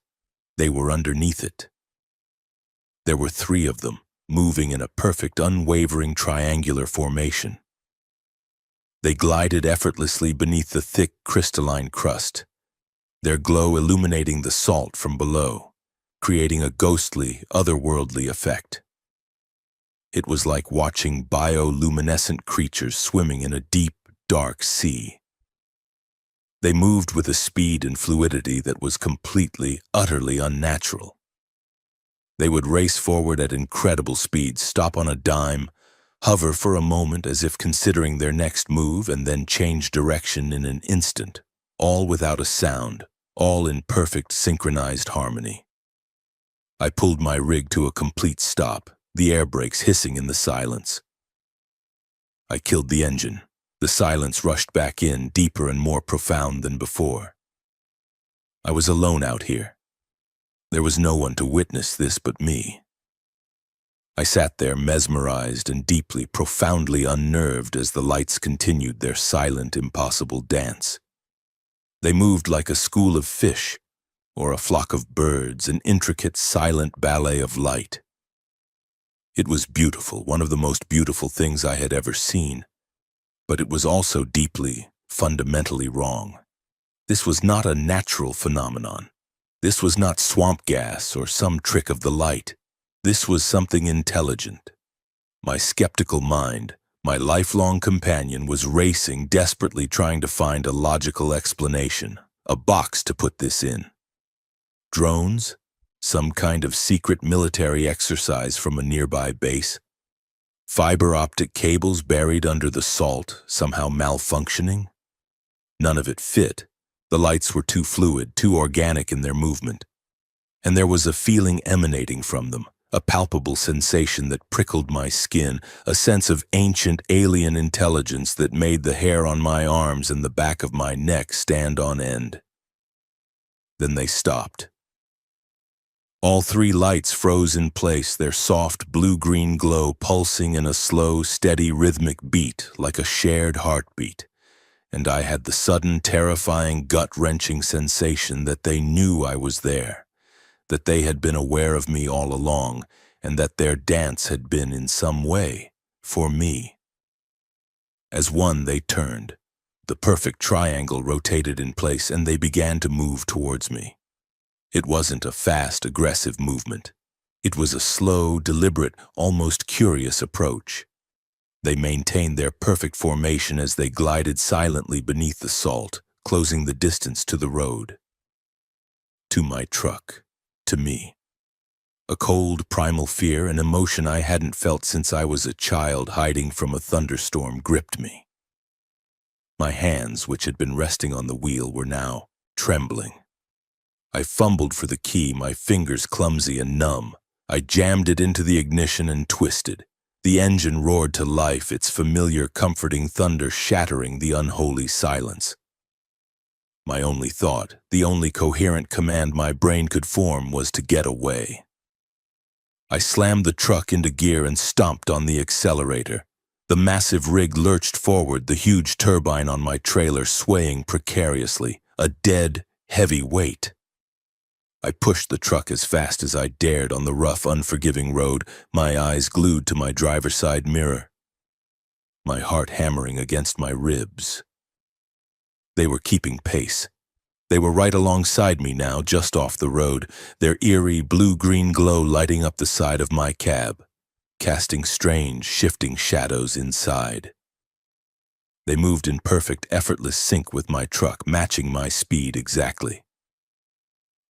They were underneath it. There were 3 of them, moving in a perfect, unwavering triangular formation. They glided effortlessly beneath the thick, crystalline crust, their glow illuminating the salt from below, creating a ghostly, otherworldly effect. It was like watching bioluminescent creatures swimming in a deep, dark sea. They moved with a speed and fluidity that was completely, utterly unnatural. They would race forward at incredible speeds, stop on a dime, hover for a moment as if considering their next move, and then change direction in an instant, all without a sound, all in perfect synchronized harmony. I pulled my rig to a complete stop, the air brakes hissing in the silence. I killed the engine. The silence rushed back in, deeper and more profound than before. I was alone out here. There was no one to witness this but me. I sat there mesmerized and deeply, profoundly unnerved as the lights continued their silent, impossible dance. They moved like a school of fish or a flock of birds, an intricate, silent ballet of light. It was beautiful, one of the most beautiful things I had ever seen. But it was also deeply, fundamentally wrong. This was not a natural phenomenon. This was not swamp gas or some trick of the light. This was something intelligent. My skeptical mind, my lifelong companion, was racing, desperately trying to find a logical explanation, a box to put this in. Drones? Some kind of secret military exercise from a nearby base? Fiber optic cables buried under the salt, somehow malfunctioning? None of it fit. The lights were too fluid, too organic in their movement. And there was a feeling emanating from them, a palpable sensation that prickled my skin, a sense of ancient alien intelligence that made the hair on my arms and the back of my neck stand on end. Then they stopped. All 3 lights froze in place, their soft blue-green glow pulsing in a slow, steady, rhythmic beat like a shared heartbeat. And I had the sudden, terrifying, gut-wrenching sensation that they knew I was there, that they had been aware of me all along, and that their dance had been, in some way, for me. As one, they turned. The perfect triangle rotated in place, and they began to move towards me. It wasn't a fast, aggressive movement. It was a slow, deliberate, almost curious approach. They maintained their perfect formation as they glided silently beneath the salt, closing the distance to the road. To my truck. To me. A cold, primal fear, an emotion I hadn't felt since I was a child hiding from a thunderstorm, gripped me. My hands, which had been resting on the wheel, were now trembling. I fumbled for the key, my fingers clumsy and numb. I jammed it into the ignition and twisted. The engine roared to life, its familiar, comforting thunder shattering the unholy silence. My only thought, the only coherent command my brain could form, was to get away. I slammed the truck into gear and stomped on the accelerator. The massive rig lurched forward, the huge turbine on my trailer swaying precariously, a dead, heavy weight. I pushed the truck as fast as I dared on the rough, unforgiving road, my eyes glued to my driver's side mirror, my heart hammering against my ribs. They were keeping pace. They were right alongside me now, just off the road, their eerie blue-green glow lighting up the side of my cab, casting strange, shifting shadows inside. They moved in perfect, effortless sync with my truck, matching my speed exactly.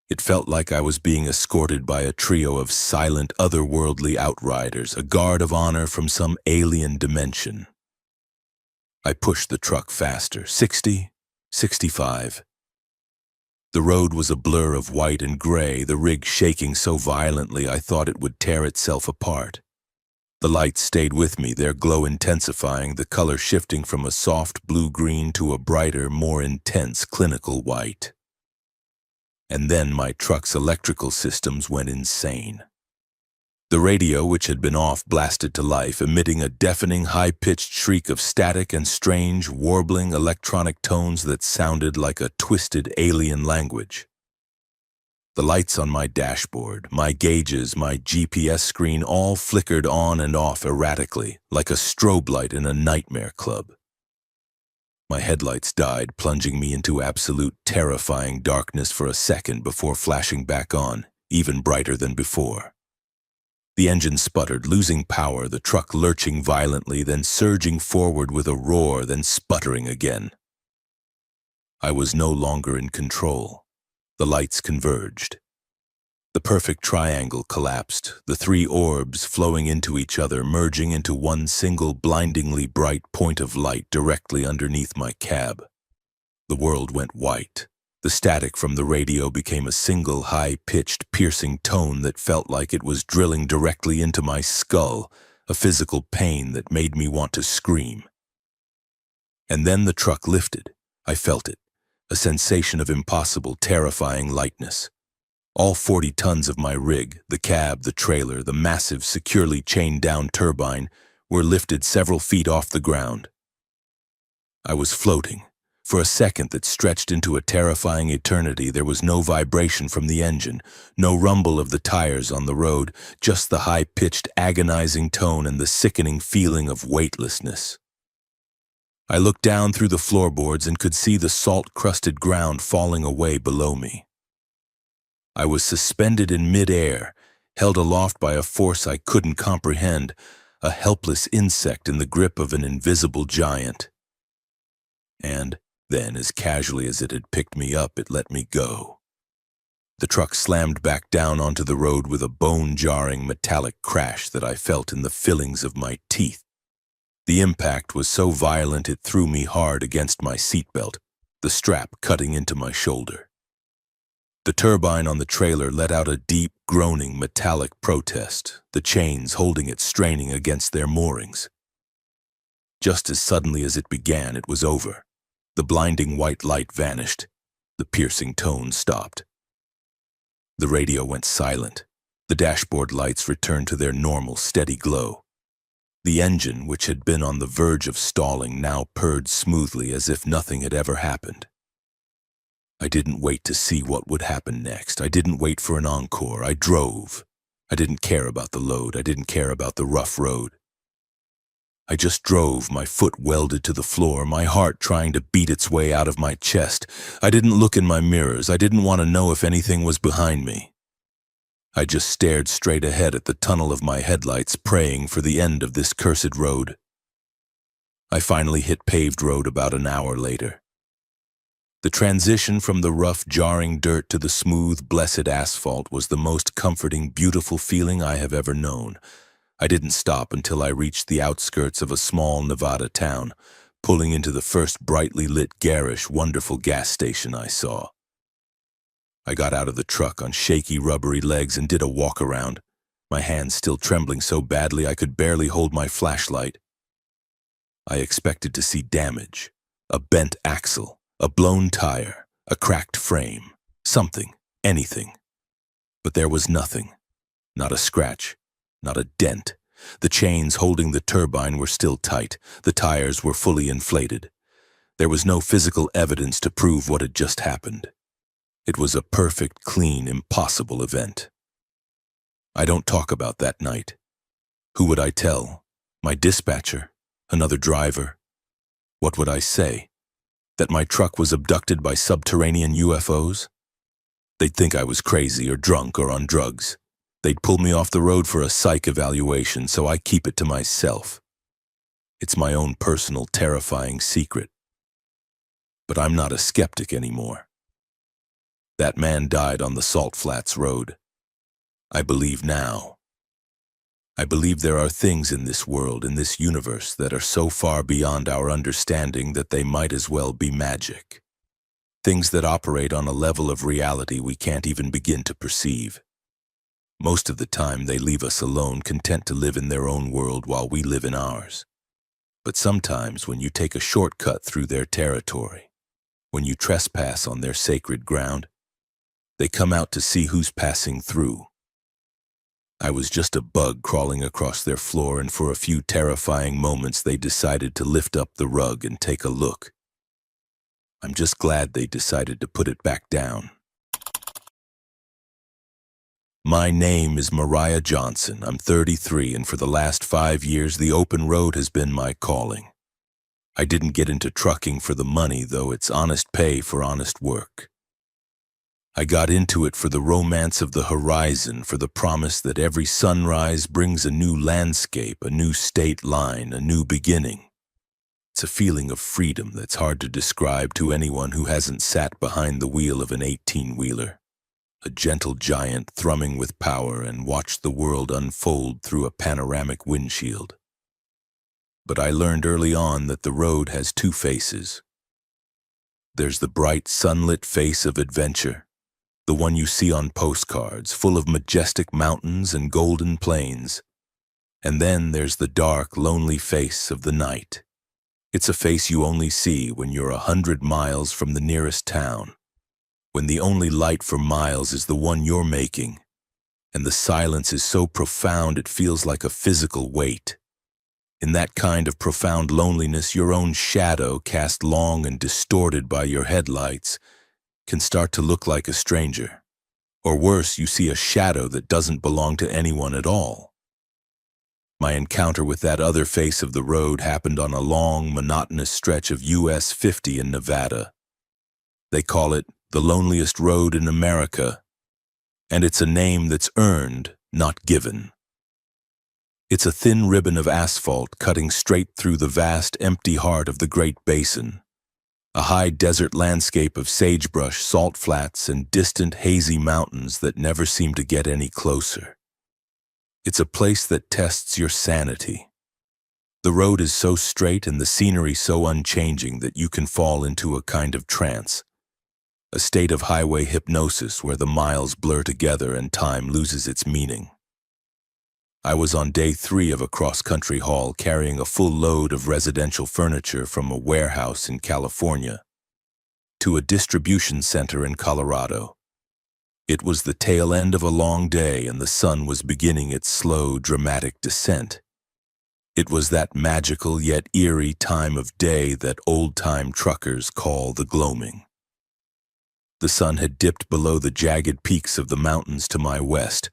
It felt like I was being escorted by a trio of silent, otherworldly outriders, a guard of honor from some alien dimension. I pushed the truck faster, 60, 65. The road was a blur of white and gray, the rig shaking so violently I thought it would tear itself apart. The lights stayed with me, their glow intensifying, the color shifting from a soft blue-green to a brighter, more intense clinical white. And then my truck's electrical systems went insane. The radio, which had been off, blasted to life, emitting a deafening, high-pitched shriek of static and strange, warbling electronic tones that sounded like a twisted alien language. The lights on my dashboard, my gauges, my GPS screen all flickered on and off erratically, like a strobe light in a nightmare club. My headlights died, plunging me into absolute terrifying darkness for a second before flashing back on, even brighter than before. The engine sputtered, losing power, the truck lurching violently, then surging forward with a roar, then sputtering again. I was no longer in control. The lights converged. The perfect triangle collapsed, the three orbs flowing into each other, merging into one single blindingly bright point of light directly underneath my cab. The world went white. The static from the radio became a single high-pitched, piercing tone that felt like it was drilling directly into my skull, a physical pain that made me want to scream. And then the truck lifted. I felt it, a sensation of impossible, terrifying lightness. All 40 tons of my rig, the cab, the trailer, the massive, securely chained-down turbine, were lifted several feet off the ground. I was floating. For a second that stretched into a terrifying eternity, there was no vibration from the engine, no rumble of the tires on the road, just the high-pitched, agonizing tone and the sickening feeling of weightlessness. I looked down through the floorboards and could see the salt-crusted ground falling away below me. I was suspended in mid-air, held aloft by a force I couldn't comprehend, a helpless insect in the grip of an invisible giant. And then, as casually as it had picked me up, it let me go. The truck slammed back down onto the road with a bone-jarring metallic crash that I felt in the fillings of my teeth. The impact was so violent it threw me hard against my seatbelt, the strap cutting into my shoulder. The turbine on the trailer let out a deep, groaning, metallic protest, the chains holding it straining against their moorings. Just as suddenly as it began, it was over. The blinding white light vanished. The piercing tone stopped. The radio went silent. The dashboard lights returned to their normal, steady glow. The engine, which had been on the verge of stalling, now purred smoothly as if nothing had ever happened. I didn't wait to see what would happen next. I didn't wait for an encore. I drove. I didn't care about the load. I didn't care about the rough road. I just drove, my foot welded to the floor, my heart trying to beat its way out of my chest. I didn't look in my mirrors. I didn't want to know if anything was behind me. I just stared straight ahead at the tunnel of my headlights, praying for the end of this cursed road. I finally hit paved road about an hour later. The transition from the rough, jarring dirt to the smooth, blessed asphalt was the most comforting, beautiful feeling I have ever known. I didn't stop until I reached the outskirts of a small Nevada town, pulling into the first brightly lit, garish, wonderful gas station I saw. I got out of the truck on shaky, rubbery legs and did a walk-around, my hands still trembling so badly I could barely hold my flashlight. I expected to see damage, a bent axle, a blown tire, a cracked frame, something, anything. But there was nothing, not a scratch. Not a dent. The chains holding the turbine were still tight. The tires were fully inflated. There was no physical evidence to prove what had just happened. It was a perfect, clean, impossible event. I don't talk about that night. Who would I tell? My dispatcher? Another driver? What would I say? That my truck was abducted by subterranean UFOs? They'd think I was crazy or drunk or on drugs. They'd pull me off the road for a psych evaluation, so I keep it to myself. It's my own personal, terrifying secret. But I'm not a skeptic anymore. That man died on the Salt Flats Road. I believe now. I believe there are things in this world, in this universe, that are so far beyond our understanding that they might as well be magic. Things that operate on a level of reality we can't even begin to perceive. Most of the time they leave us alone, content to live in their own world while we live in ours. But sometimes when you take a shortcut through their territory, when you trespass on their sacred ground, they come out to see who's passing through. I was just a bug crawling across their floor, and for a few terrifying moments they decided to lift up the rug and take a look. I'm just glad they decided to put it back down. My name is Mariah Johnson. I'm 33, and for the last 5 years the open road has been my calling. I didn't get into trucking for the money, though it's honest pay for honest work. I got into it for the romance of the horizon, for the promise that every sunrise brings a new landscape, a new state line, a new beginning. It's a feeling of freedom that's hard to describe to anyone who hasn't sat behind the wheel of an 18-wheeler, a gentle giant thrumming with power, and watched the world unfold through a panoramic windshield. But I learned early on that the road has two faces. There's the bright, sunlit face of adventure, the one you see on postcards, full of majestic mountains and golden plains. And then there's the dark, lonely face of the night. It's a face you only see when you're 100 miles from the nearest town, when the only light for miles is the one you're making, and the silence is so profound it feels like a physical weight. In that kind of profound loneliness, your own shadow, cast long and distorted by your headlights, can start to look like a stranger. Or worse, you see a shadow that doesn't belong to anyone at all. My encounter with that other face of the road happened on a long, monotonous stretch of US 50 in Nevada. They call it the loneliest road in America, and it's a name that's earned, not given. It's a thin ribbon of asphalt cutting straight through the vast, empty heart of the Great Basin, a high desert landscape of sagebrush, salt flats, and distant, hazy mountains that never seem to get any closer. It's a place that tests your sanity. The road is so straight and the scenery so unchanging that you can fall into a kind of trance, a state of highway hypnosis where the miles blur together and time loses its meaning. I was on day 3 of a cross-country haul carrying a full load of residential furniture from a warehouse in California to a distribution center in Colorado. It was the tail end of a long day, and the sun was beginning its slow, dramatic descent. It was that magical yet eerie time of day that old-time truckers call the gloaming. The sun had dipped below the jagged peaks of the mountains to my west,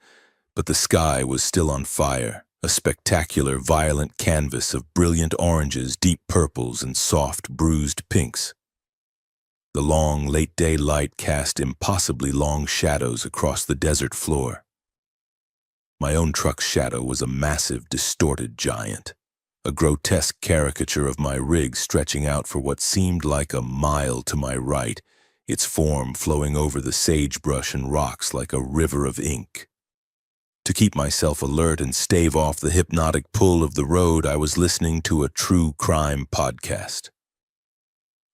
but the sky was still on fire, a spectacular, violent canvas of brilliant oranges, deep purples, and soft, bruised pinks. The long, late-day light cast impossibly long shadows across the desert floor. My own truck's shadow was a massive, distorted giant, a grotesque caricature of my rig stretching out for what seemed like a mile to my right, its form flowing over the sagebrush and rocks like a river of ink. To keep myself alert and stave off the hypnotic pull of the road, I was listening to a true crime podcast.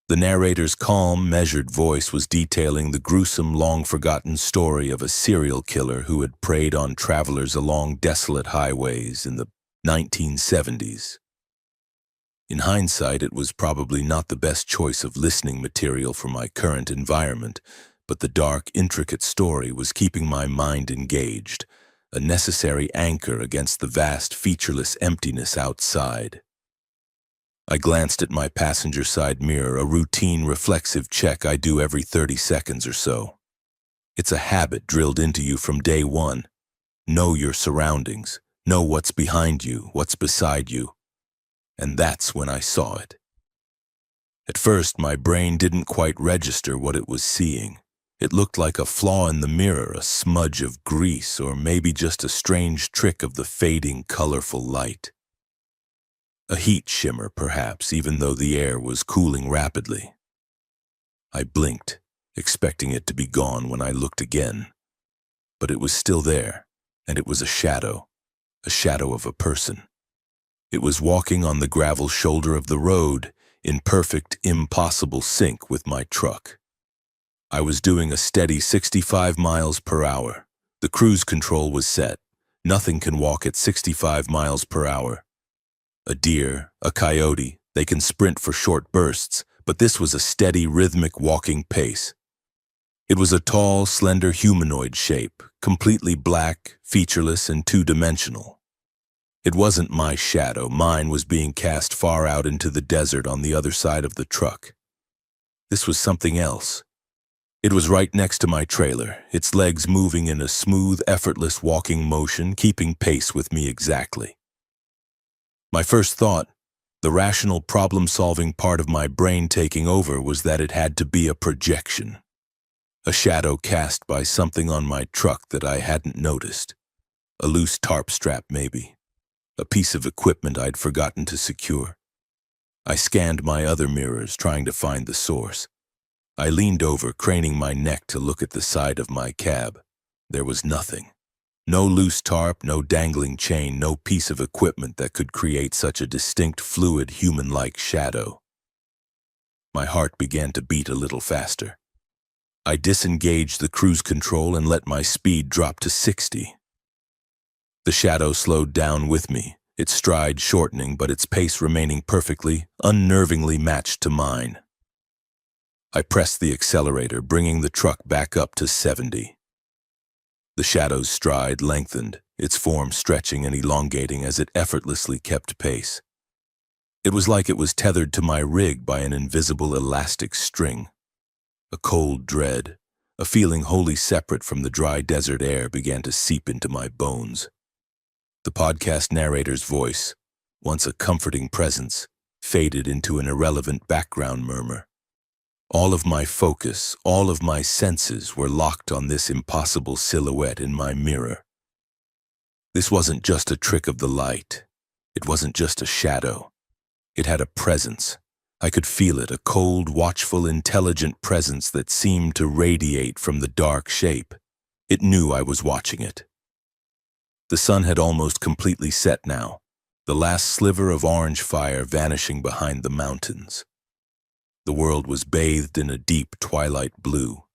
The narrator's calm, measured voice was detailing the gruesome, long-forgotten story of a serial killer who had preyed on travelers along desolate highways in the 1970s. In hindsight, it was probably not the best choice of listening material for my current environment, but the dark, intricate story was keeping my mind engaged, a necessary anchor against the vast, featureless emptiness outside. I glanced at my passenger side mirror, a routine reflexive check I do every 30 seconds or so. It's a habit drilled into you from day one. Know your surroundings. Know what's behind you, what's beside you. And that's when I saw it. At first, my brain didn't quite register what it was seeing. It looked like a flaw in the mirror, a smudge of grease, or maybe just a strange trick of the fading, colorful light. A heat shimmer, perhaps, even though the air was cooling rapidly. I blinked, expecting it to be gone when I looked again. But it was still there, and it was a shadow of a person. It was walking on the gravel shoulder of the road, in perfect, impossible sync with my truck. I was doing a steady 65 miles per hour. The cruise control was set. Nothing can walk at 65 miles per hour. A deer, a coyote, they can sprint for short bursts, but this was a steady, rhythmic walking pace. It was a tall, slender humanoid shape, completely black, featureless, and two-dimensional. It wasn't my shadow. Mine was being cast far out into the desert on the other side of the truck. This was something else. It was right next to my trailer, its legs moving in a smooth, effortless walking motion, keeping pace with me exactly. My first thought, the rational problem-solving part of my brain taking over, was that it had to be a projection. A shadow cast by something on my truck that I hadn't noticed. A loose tarp strap, maybe. A piece of equipment I'd forgotten to secure. I scanned my other mirrors, trying to find the source. I leaned over, craning my neck to look at the side of my cab. There was nothing. No loose tarp, no dangling chain, no piece of equipment that could create such a distinct, fluid, human-like shadow. My heart began to beat a little faster. I disengaged the cruise control and let my speed drop to 60. The shadow slowed down with me, its stride shortening but its pace remaining perfectly, unnervingly matched to mine. I pressed the accelerator, bringing the truck back up to 70. The shadow's stride lengthened, its form stretching and elongating as it effortlessly kept pace. It was like it was tethered to my rig by an invisible elastic string. A cold dread, a feeling wholly separate from the dry desert air, began to seep into my bones. The podcast narrator's voice, once a comforting presence, faded into an irrelevant background murmur. All of my focus, all of my senses were locked on this impossible silhouette in my mirror. This wasn't just a trick of the light. It wasn't just a shadow. It had a presence. I could feel it, a cold, watchful, intelligent presence that seemed to radiate from the dark shape. It knew I was watching it. The sun had almost completely set now, the last sliver of orange fire vanishing behind the mountains. The world was bathed in a deep twilight blue,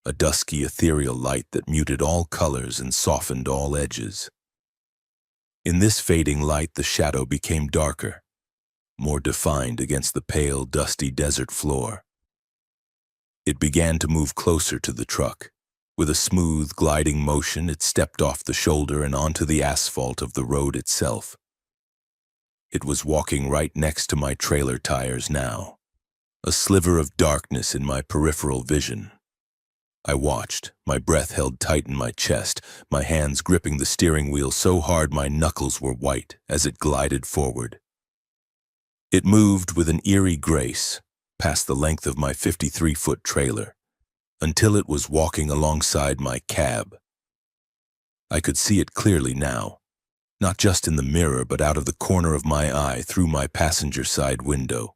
a dusky, ethereal light that muted all colors and softened all edges. In this fading light, the shadow became darker, more defined against the pale, dusty desert floor. It began to move closer to the truck. With a smooth, gliding motion, it stepped off the shoulder and onto the asphalt of the road itself. It was walking right next to my trailer tires now, a sliver of darkness in my peripheral vision. I watched, my breath held tight in my chest, my hands gripping the steering wheel so hard my knuckles were white as it glided forward. It moved with an eerie grace, past the length of my 53-foot trailer, until it was walking alongside my cab. I could see it clearly now, not just in the mirror but out of the corner of my eye through my passenger side window.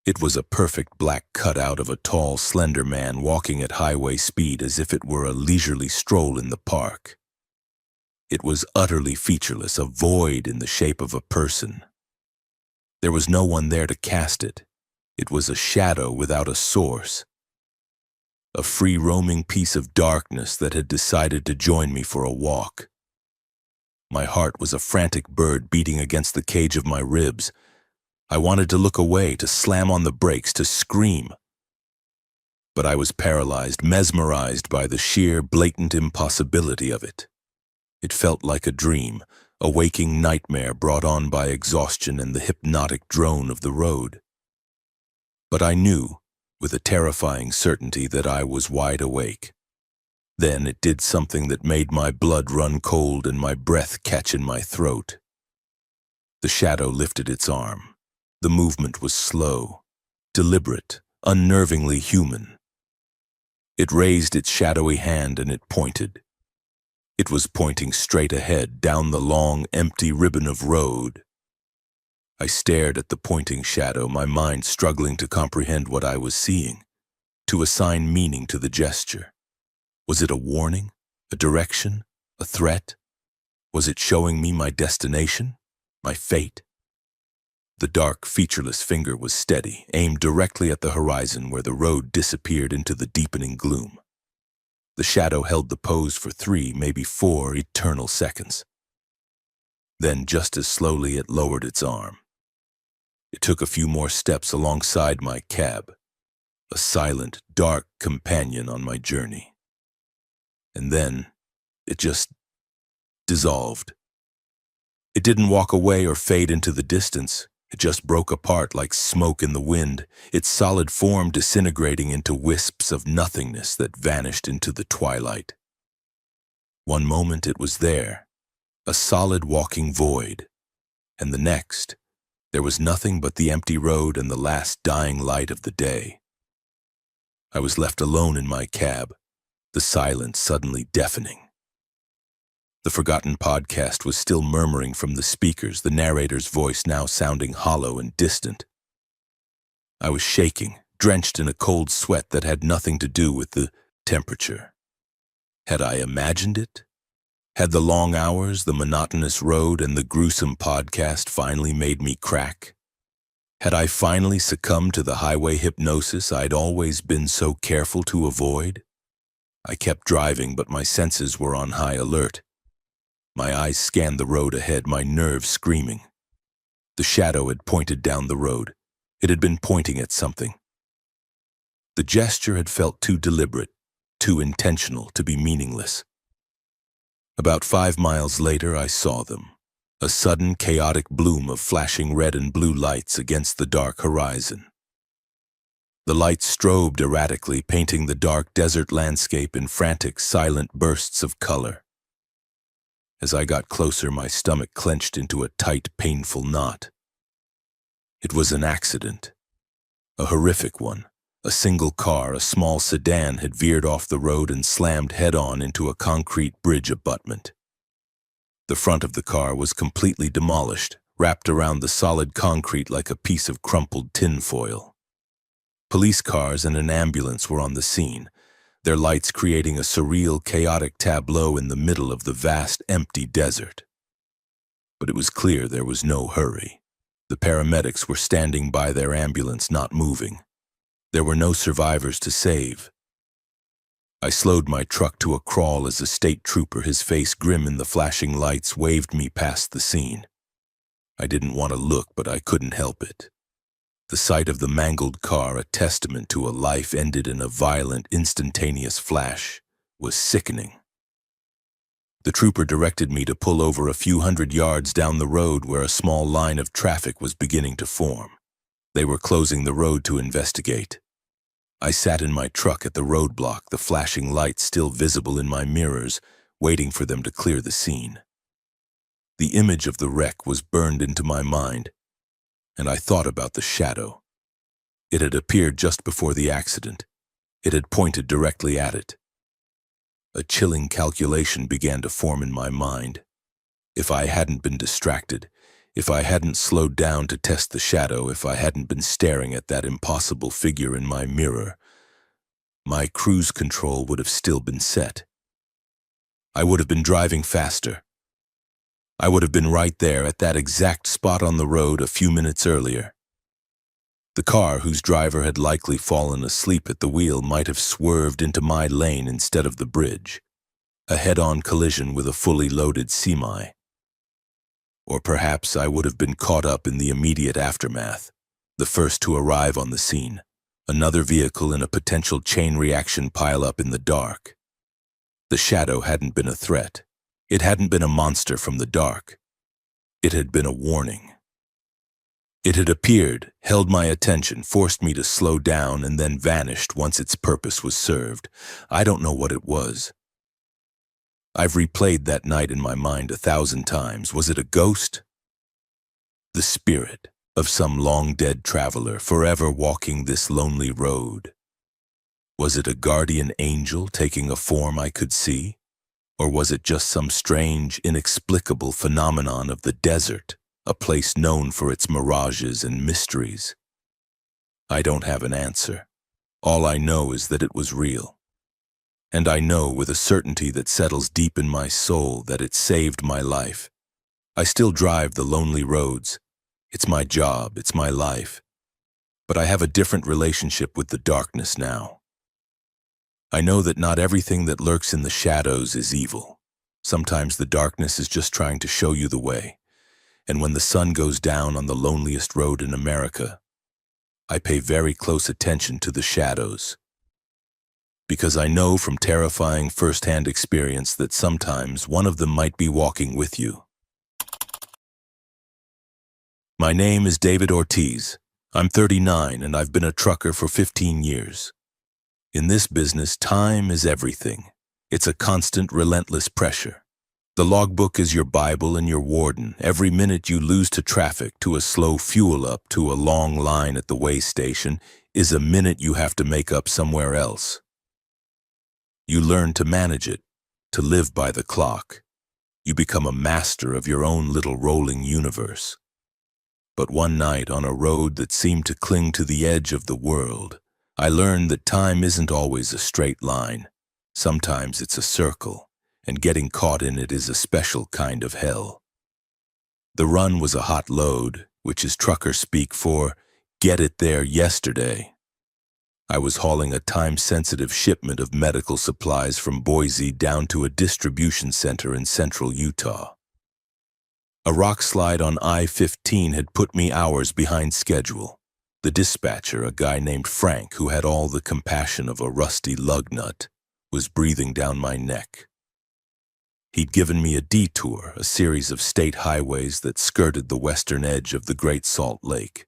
It was a perfect black cutout of a tall, slender man walking at highway speed as if it were a leisurely stroll in the park. It was utterly featureless, a void in the shape of a person. There was no one there to cast it. It was a shadow without a source. A free-roaming piece of darkness that had decided to join me for a walk. My heart was a frantic bird beating against the cage of my ribs. I wanted to look away, to slam on the brakes, to scream. But I was paralyzed, mesmerized by the sheer, blatant impossibility of it. It felt like a dream, a waking nightmare brought on by exhaustion and the hypnotic drone of the road. But I knew, with a terrifying certainty, that I was wide awake. Then it did something that made my blood run cold and my breath catch in my throat. The shadow lifted its arm. The movement was slow, deliberate, unnervingly human. It raised its shadowy hand and it pointed. It was pointing straight ahead, down the long, empty ribbon of road. I stared at the pointing shadow, my mind struggling to comprehend what I was seeing. to assign meaning to the gesture. Was it a warning, a direction, a threat? Was it showing me my destination, my fate? The dark, featureless finger was steady, aimed directly at the horizon where the road disappeared into the deepening gloom. The shadow held the pose for 3, maybe 4 eternal seconds. Then, just as slowly, it lowered its arm. It took a few more steps alongside my cab, a silent, dark companion on my journey. And then, it just dissolved. It didn't walk away or fade into the distance. It just broke apart like smoke in the wind, its solid form disintegrating into wisps of nothingness that vanished into the twilight. One moment it was there, a solid walking void, and the next, there was nothing but the empty road and the last dying light of the day. I was left alone in my cab, the silence suddenly deafening. The forgotten podcast was still murmuring from the speakers, the narrator's voice now sounding hollow and distant. I was shaking, drenched in a cold sweat that had nothing to do with the temperature. Had I imagined it? Had the long hours, the monotonous road, and the gruesome podcast finally made me crack? Had I finally succumbed to the highway hypnosis I'd always been so careful to avoid? I kept driving, but my senses were on high alert. My eyes scanned the road ahead, my nerves screaming. The shadow had pointed down the road. It had been pointing at something. The gesture had felt too deliberate, too intentional to be meaningless. About 5 miles later, I saw them. A sudden, chaotic bloom of flashing red and blue lights against the dark horizon. The lights strobed erratically, painting the dark desert landscape in frantic, silent bursts of color. As I got closer, my stomach clenched into a tight, painful knot. It was an accident. A horrific one. A single car, a small sedan, had veered off the road and slammed head-on into a concrete bridge abutment. The front of the car was completely demolished, wrapped around the solid concrete like a piece of crumpled tinfoil. Police cars and an ambulance were on the scene, their lights creating a surreal, chaotic tableau in the middle of the vast, empty desert. But it was clear there was no hurry. The paramedics were standing by their ambulance, not moving. There were no survivors to save. I slowed my truck to a crawl as a state trooper, his face grim in the flashing lights, waved me past the scene. I didn't want to look, but I couldn't help it. The sight of the mangled car, a testament to a life ended in a violent, instantaneous flash, was sickening. The trooper directed me to pull over a few hundred yards down the road where a small line of traffic was beginning to form. They were closing the road to investigate. I sat in my truck at the roadblock, the flashing lights still visible in my mirrors, waiting for them to clear the scene. The image of the wreck was burned into my mind, and I thought about the shadow. It had appeared just before the accident. It had pointed directly at it. A chilling calculation began to form in my mind. If I hadn't been distracted, if I hadn't slowed down to test the shadow, if I hadn't been staring at that impossible figure in my mirror, my cruise control would have still been set. I would have been driving faster. I would have been right there at that exact spot on the road a few minutes earlier. The car, whose driver had likely fallen asleep at the wheel, might have swerved into my lane instead of the bridge, a head-on collision with a fully loaded semi. Or perhaps I would have been caught up in the immediate aftermath, the first to arrive on the scene, another vehicle in a potential chain reaction pile-up in the dark. The shadow hadn't been a threat. It hadn't been a monster from the dark. It had been a warning. It had appeared, held my attention, forced me to slow down, and then vanished once its purpose was served. I don't know what it was. I've replayed that night in my mind 1,000 times. Was it a ghost? The spirit of some long-dead traveler forever walking this lonely road? Was it a guardian angel taking a form I could see? Or was it just some strange, inexplicable phenomenon of the desert, a place known for its mirages and mysteries? I don't have an answer. All I know is that it was real. And I know with a certainty that settles deep in my soul that it saved my life. I still drive the lonely roads. It's my job, it's my life. But I have a different relationship with the darkness now. I know that not everything that lurks in the shadows is evil. Sometimes the darkness is just trying to show you the way. And when the sun goes down on the loneliest road in America, I pay very close attention to the shadows. Because I know from terrifying first-hand experience that sometimes one of them might be walking with you. My name is David Ortiz. I'm 39 and I've been a trucker for 15 years. In this business, time is everything. It's a constant, relentless pressure. The logbook is your Bible and your warden. Every minute you lose to traffic, to a slow fuel up, to a long line at the way station, is a minute you have to make up somewhere else. You learn to manage it, to live by the clock. You become a master of your own little rolling universe. But one night on a road that seemed to cling to the edge of the world, I learned that time isn't always a straight line. Sometimes it's a circle, and getting caught in it is a special kind of hell. The run was a hot load, which is trucker speak for get it there yesterday. I was hauling a time-sensitive shipment of medical supplies from Boise down to a distribution center in central Utah. A rock slide on I-15 had put me hours behind schedule. The dispatcher, a guy named Frank who had all the compassion of a rusty lug nut, was breathing down my neck. He'd given me a detour, a series of state highways that skirted the western edge of the Great Salt Lake.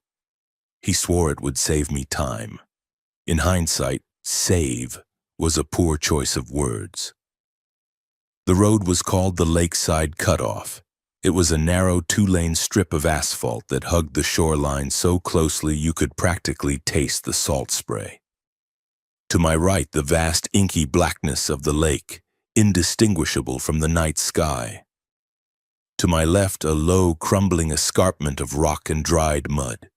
He swore it would save me time. In hindsight, save was a poor choice of words. The road was called the Lakeside Cutoff. It was a narrow two-lane strip of asphalt that hugged the shoreline so closely you could practically taste the salt spray. To my right, the vast inky blackness of the lake, indistinguishable from the night sky. To my left, a low, crumbling escarpment of rock and dried mud.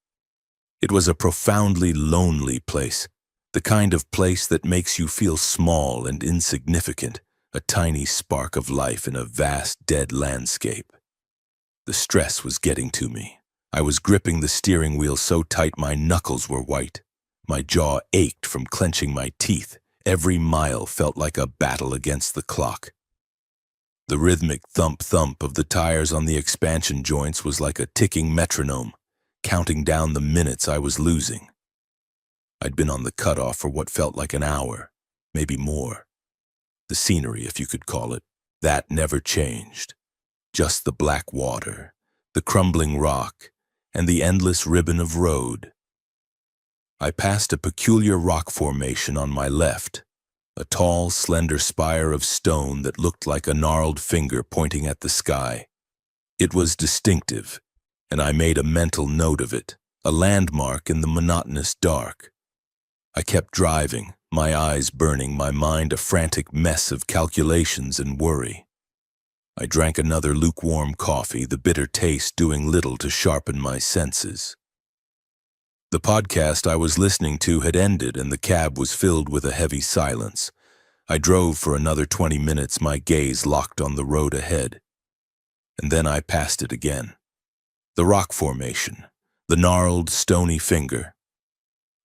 It was a profoundly lonely place, the kind of place that makes you feel small and insignificant, a tiny spark of life in a vast, dead landscape. The stress was getting to me. I was gripping the steering wheel so tight my knuckles were white. My jaw ached from clenching my teeth. Every mile felt like a battle against the clock. The rhythmic thump-thump of the tires on the expansion joints was like a ticking metronome, counting down the minutes I was losing. I'd been on the cutoff for what felt like an hour, maybe more. The scenery, if you could call it, that never changed. Just the black water, the crumbling rock, and the endless ribbon of road. I passed a peculiar rock formation on my left, a tall, slender spire of stone that looked like a gnarled finger pointing at the sky. It was distinctive, and I made a mental note of it, a landmark in the monotonous dark. I kept driving, my eyes burning, my mind a frantic mess of calculations and worry. I drank another lukewarm coffee, the bitter taste doing little to sharpen my senses. The podcast I was listening to had ended and the cab was filled with a heavy silence. I drove for another 20 minutes, my gaze locked on the road ahead. And then I passed it again. The rock formation, the gnarled, stony finger.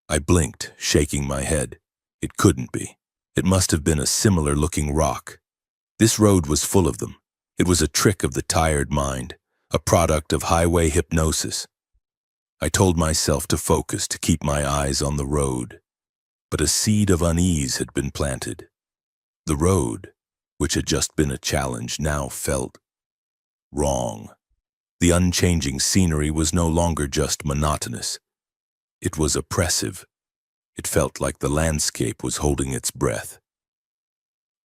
I blinked, shaking my head. It couldn't be. It must have been a similar-looking rock. This road was full of them. It was a trick of the tired mind, a product of highway hypnosis. I told myself to focus, to keep my eyes on the road. But a seed of unease had been planted. The road, which had just been a challenge, now felt wrong. The unchanging scenery was no longer just monotonous. It was oppressive. It felt like the landscape was holding its breath.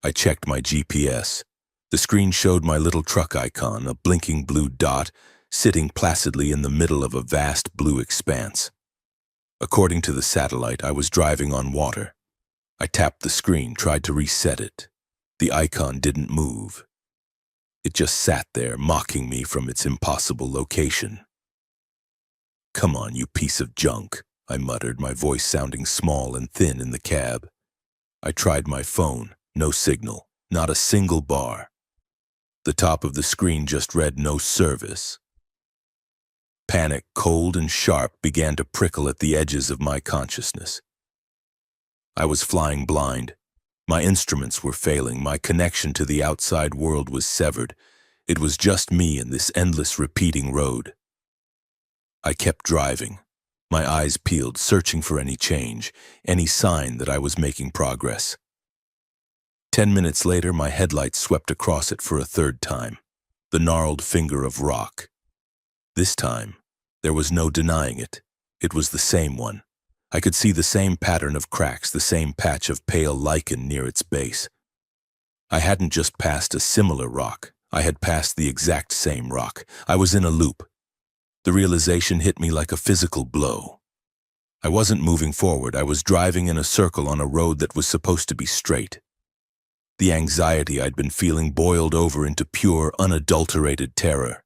I checked my GPS. The screen showed my little truck icon, a blinking blue dot, sitting placidly in the middle of a vast blue expanse. According to the satellite, I was driving on water. I tapped the screen, tried to reset it. The icon didn't move. It just sat there, mocking me from its impossible location. "Come on, you piece of junk," I muttered, my voice sounding small and thin in the cab. I tried my phone. No signal. Not a single bar. The top of the screen just read no service. Panic, cold and sharp, began to prickle at the edges of my consciousness. I was flying blind. My instruments were failing. My connection to the outside world was severed. It was just me and this endless repeating road. I kept driving, my eyes peeled, searching for any change, any sign that I was making progress. 10 minutes later, my headlights swept across it for a third time, the gnarled finger of rock. This time, there was no denying it. It was the same one. I could see the same pattern of cracks, the same patch of pale lichen near its base. I hadn't just passed a similar rock. I had passed the exact same rock. I was in a loop. The realization hit me like a physical blow. I wasn't moving forward. I was driving in a circle on a road that was supposed to be straight. The anxiety I'd been feeling boiled over into pure, unadulterated terror.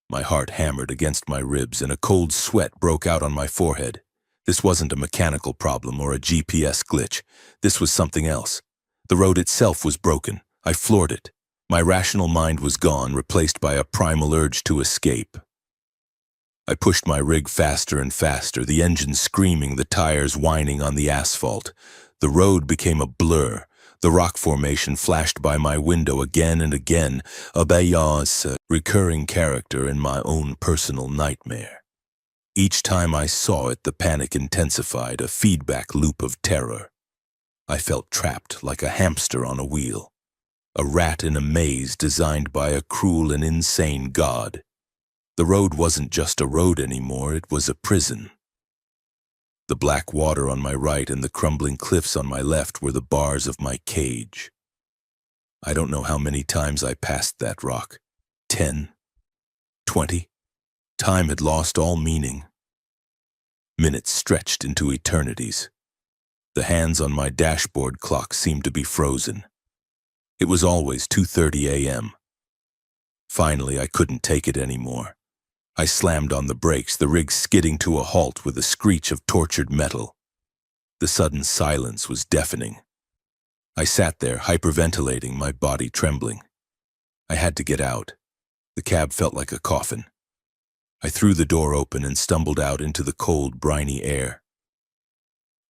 My heart hammered against my ribs and a cold sweat broke out on my forehead. This wasn't a mechanical problem or a GPS glitch. This was something else. The road itself was broken. I floored it. My rational mind was gone, replaced by a primal urge to escape. I pushed my rig faster and faster, the engine screaming, the tires whining on the asphalt. The road became a blur. The rock formation flashed by my window again and again, a recurring character in my own personal nightmare. Each time I saw it, the panic intensified, a feedback loop of terror. I felt trapped like a hamster on a wheel, a rat in a maze designed by a cruel and insane god. The road wasn't just a road anymore, it was a prison. The black water on my right and the crumbling cliffs on my left were the bars of my cage. I don't know how many times I passed that rock. 10, 20. Time had lost all meaning. Minutes stretched into eternities. The hands on my dashboard clock seemed to be frozen. It was always 2:30 a.m. Finally, I couldn't take it anymore. I slammed on the brakes, the rig skidding to a halt with a screech of tortured metal. The sudden silence was deafening. I sat there, hyperventilating, my body trembling. I had to get out. The cab felt like a coffin. I threw the door open and stumbled out into the cold, briny air.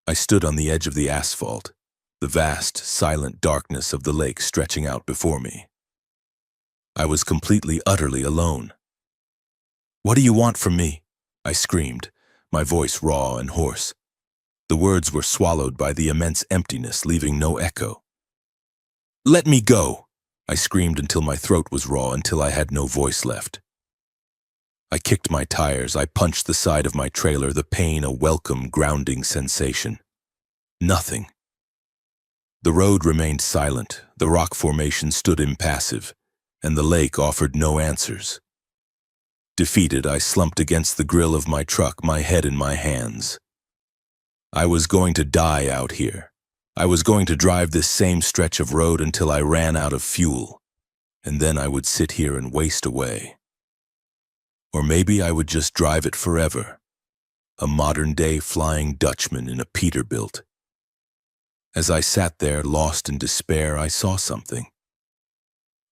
I stood on the edge of the asphalt, the vast, silent darkness of the lake stretching out before me. I was completely, utterly alone. "What do you want from me?" I screamed, my voice raw and hoarse. The words were swallowed by the immense emptiness, leaving no echo. "Let me go!" I screamed until my throat was raw, until I had no voice left. I kicked my tires, I punched the side of my trailer, the pain a welcome, grounding sensation. Nothing. The road remained silent, the rock formation stood impassive, and the lake offered no answers. Defeated, I slumped against the grill of my truck, my head in my hands. I was going to die out here. I was going to drive this same stretch of road until I ran out of fuel, and then I would sit here and waste away. Or maybe I would just drive it forever, a modern-day Flying Dutchman in a Peterbilt. As I sat there, lost in despair, I saw something.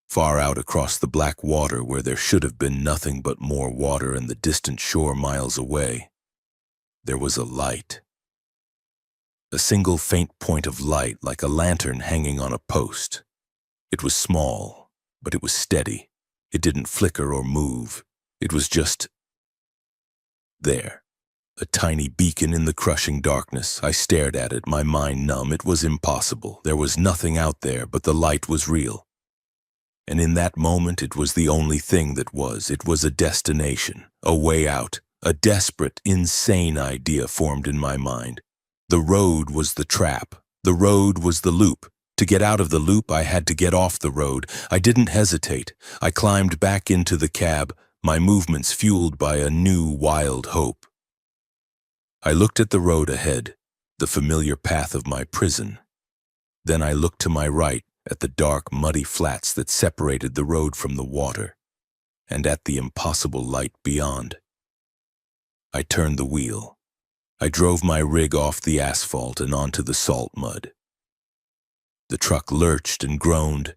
Far out across the black water, where there should have been nothing but more water and the distant shore miles away, there was a light. A single faint point of light, like a lantern hanging on a post. It was small, but it was steady. It didn't flicker or move. It was just there. A tiny beacon in the crushing darkness. I stared at it, my mind numb. It was impossible. There was nothing out there, but the light was real. And in that moment, it was the only thing that was. It was a destination, a way out. A desperate, insane idea formed in my mind. The road was the trap. The road was the loop. To get out of the loop, I had to get off the road. I didn't hesitate. I climbed back into the cab, my movements fueled by a new, wild hope. I looked at the road ahead, the familiar path of my prison. Then I looked to my right at the dark, muddy flats that separated the road from the water, and at the impossible light beyond. I turned the wheel. I drove my rig off the asphalt and onto the salt mud. The truck lurched and groaned.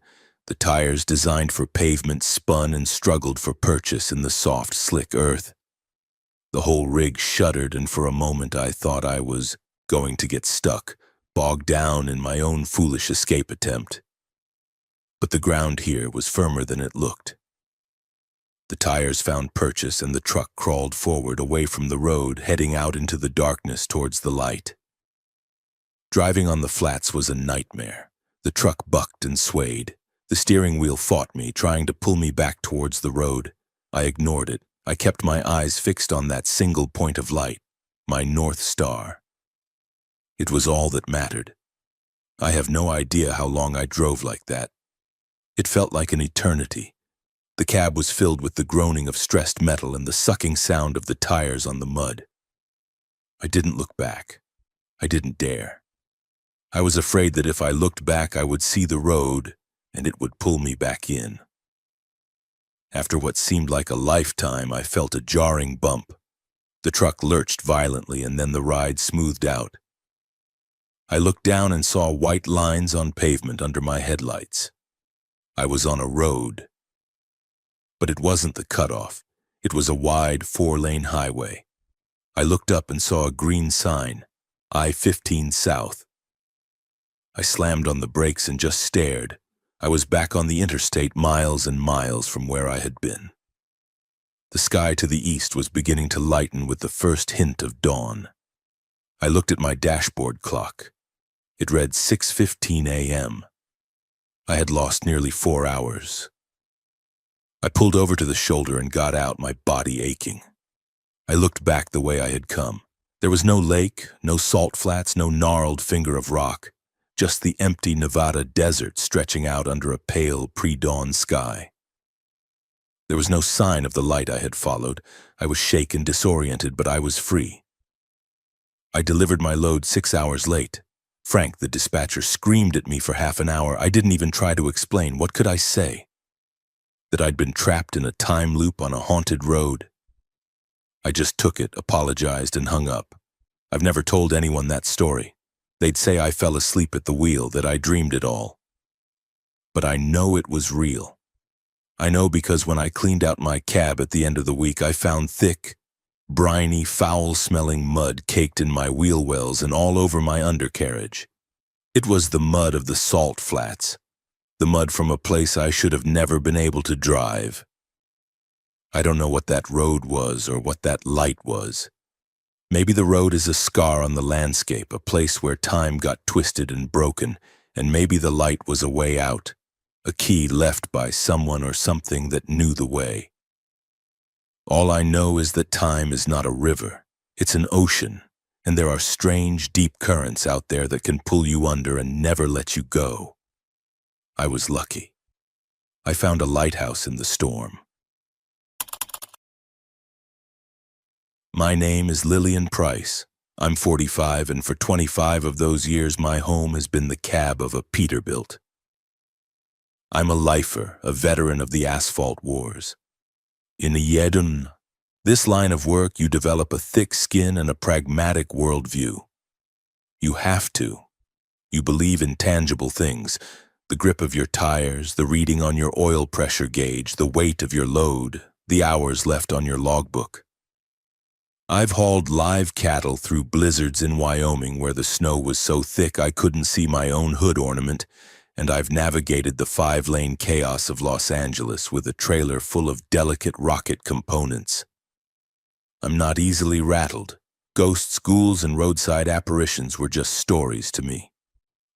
The tires designed for pavement spun and struggled for purchase in the soft, slick earth. The whole rig shuddered, and for a moment I thought I was going to get stuck, bogged down in my own foolish escape attempt. But the ground here was firmer than it looked. The tires found purchase and the truck crawled forward away from the road, heading out into the darkness towards the light. Driving on the flats was a nightmare. The truck bucked and swayed. The steering wheel fought me, trying to pull me back towards the road. I ignored it. I kept my eyes fixed on that single point of light, my North Star. It was all that mattered. I have no idea how long I drove like that. It felt like an eternity. The cab was filled with the groaning of stressed metal and the sucking sound of the tires on the mud. I didn't look back. I didn't dare. I was afraid that if I looked back, I would see the road and it would pull me back in. After what seemed like a lifetime, I felt a jarring bump. The truck lurched violently and then the ride smoothed out. I looked down and saw white lines on pavement under my headlights. I was on a road. But it wasn't the cutoff. It was a wide 4-lane highway. I looked up and saw a green sign, I-15 South. I slammed on the brakes and just stared. I was back on the interstate, miles and miles from where I had been. The sky to the east was beginning to lighten with the first hint of dawn. I looked at my dashboard clock. It read 6:15 a.m. I had lost nearly 4 hours. I pulled over to the shoulder and got out, my body aching. I looked back the way I had come. There was no lake, no salt flats, no gnarled finger of rock. Just the empty Nevada desert stretching out under a pale pre-dawn sky. There was no sign of the light I had followed. I was shaken, disoriented, but I was free. I delivered my load 6 hours late. Frank, the dispatcher, screamed at me for half an hour. I didn't even try to explain. What could I say? That I'd been trapped in a time loop on a haunted road? I just took it, apologized, and hung up. I've never told anyone that story. They'd say I fell asleep at the wheel, that I dreamed it all. But I know it was real. I know because when I cleaned out my cab at the end of the week, I found thick, briny, foul-smelling mud caked in my wheel wells and all over my undercarriage. It was the mud of the salt flats, the mud from a place I should have never been able to drive. I don't know what that road was or what that light was. Maybe the road is a scar on the landscape, a place where time got twisted and broken, and maybe the light was a way out, a key left by someone or something that knew the way. All I know is that time is not a river, it's an ocean, and there are strange, deep currents out there that can pull you under and never let you go. I was lucky. I found a lighthouse in the storm. My name is Lillian Price. I'm 45, and for 25 of those years, my home has been the cab of a Peterbilt. I'm a lifer, a veteran of the asphalt wars. In Yedun, this line of work, you develop a thick skin and a pragmatic worldview. You have to. You believe in tangible things, the grip of your tires, the reading on your oil pressure gauge, the weight of your load, the hours left on your logbook. I've hauled live cattle through blizzards in Wyoming where the snow was so thick I couldn't see my own hood ornament, and I've navigated the 5-lane chaos of Los Angeles with a trailer full of delicate rocket components. I'm not easily rattled. Ghosts, ghouls, and roadside apparitions were just stories to me.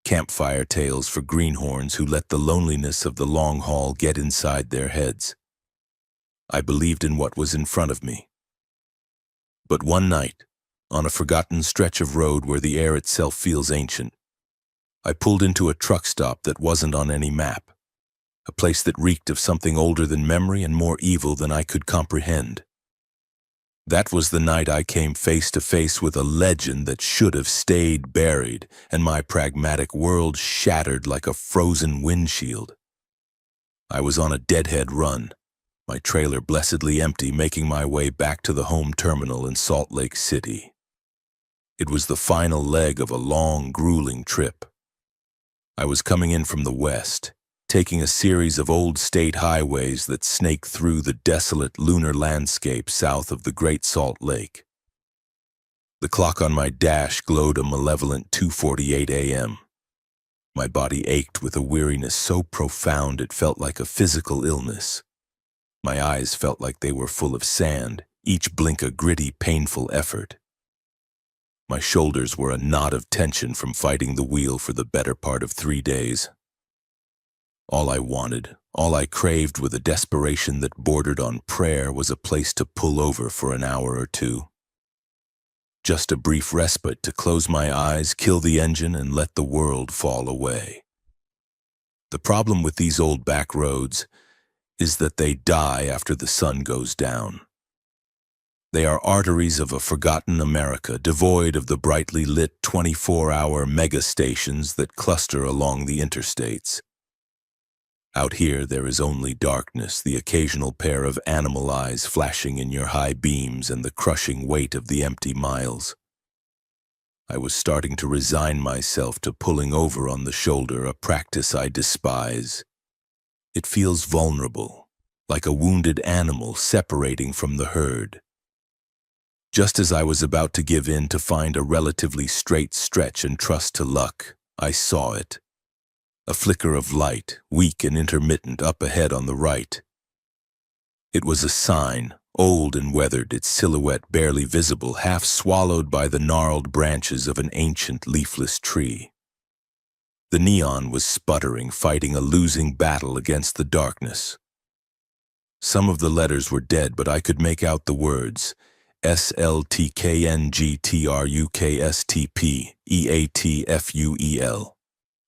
Campfire tales for greenhorns who let the loneliness of the long haul get inside their heads. I believed in what was in front of me. But one night, on a forgotten stretch of road where the air itself feels ancient, I pulled into a truck stop that wasn't on any map, a place that reeked of something older than memory and more evil than I could comprehend. That was the night I came face to face with a legend that should have stayed buried, and my pragmatic world shattered like a frozen windshield. I was on a deadhead run, my trailer blessedly empty, making my way back to the home terminal in Salt Lake City. It was the final leg of a long, grueling trip. I was coming in from the west, taking a series of old state highways that snake through the desolate lunar landscape south of the Great Salt Lake. The clock on my dash glowed a malevolent 2:48 a.m. My body ached with a weariness so profound it felt like a physical illness. My eyes felt like they were full of sand, each blink a gritty, painful effort. My shoulders were a knot of tension from fighting the wheel for the better part of 3 days. All I wanted, all I craved with a desperation that bordered on prayer was a place to pull over for an hour or two. Just a brief respite to close my eyes, kill the engine, and let the world fall away. The problem with these old back roads is that they die after the sun goes down. They are arteries of a forgotten America, devoid of the brightly lit 24-hour mega stations that cluster along the interstates. Out here, there is only darkness, the occasional pair of animal eyes flashing in your high beams, and the crushing weight of the empty miles. I was starting to resign myself to pulling over on the shoulder, a practice I despise. It feels vulnerable, like a wounded animal separating from the herd. Just as I was about to give in to find a relatively straight stretch and trust to luck, I saw it. A flicker of light, weak and intermittent, up ahead on the right. It was a sign, old and weathered, its silhouette barely visible, half swallowed by the gnarled branches of an ancient leafless tree. The neon was sputtering, fighting a losing battle against the darkness. Some of the letters were dead, but I could make out the words SLTKNGTRUKSTP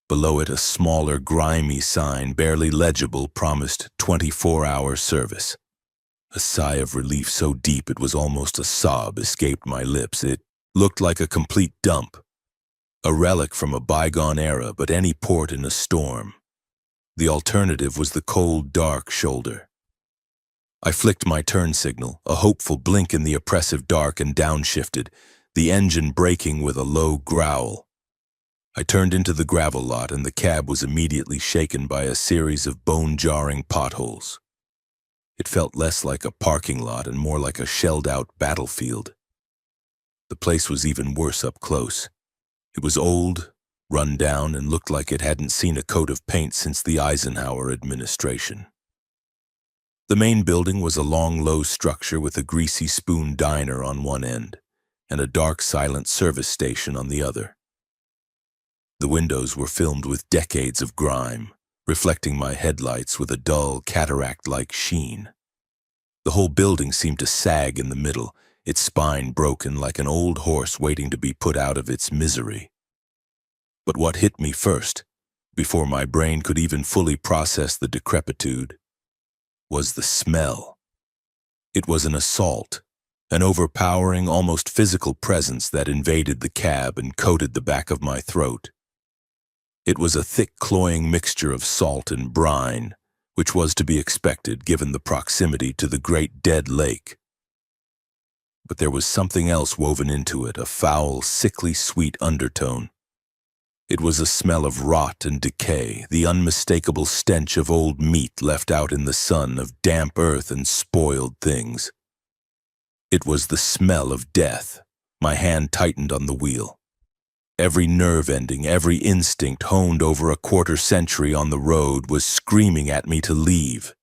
Below it, a smaller, grimy sign, barely legible, promised 24-hour service. A sigh of relief so deep it was almost a sob escaped my lips. It looked like a complete dump. A relic from a bygone era, but any port in a storm. The alternative was the cold, dark shoulder. I flicked my turn signal, a hopeful blink in the oppressive dark, and downshifted, the engine braking with a low growl. I turned into the gravel lot, and the cab was immediately shaken by a series of bone-jarring potholes. It felt less like a parking lot and more like a shelled-out battlefield. The place was even worse up close. It was old, run down, and looked like it hadn't seen a coat of paint since the Eisenhower administration. The main building was a long, low structure with a greasy spoon diner on one end and a dark, silent service station on the other. The windows were filmed with decades of grime, reflecting my headlights with a dull, cataract-like sheen. The whole building seemed to sag in the middle, its spine broken like an old horse waiting to be put out of its misery. But what hit me first, before my brain could even fully process the decrepitude, was the smell. It was an assault, an overpowering, almost physical presence that invaded the cab and coated the back of my throat. It was a thick, cloying mixture of salt and brine, which was to be expected given the proximity to the great dead lake. But there was something else woven into it, a foul, sickly sweet undertone. It was a smell of rot and decay, the unmistakable stench of old meat left out in the sun, of damp earth and spoiled things. It was the smell of death. My hand tightened on the wheel. Every nerve ending, every instinct honed over a quarter century on the road was screaming at me to leave.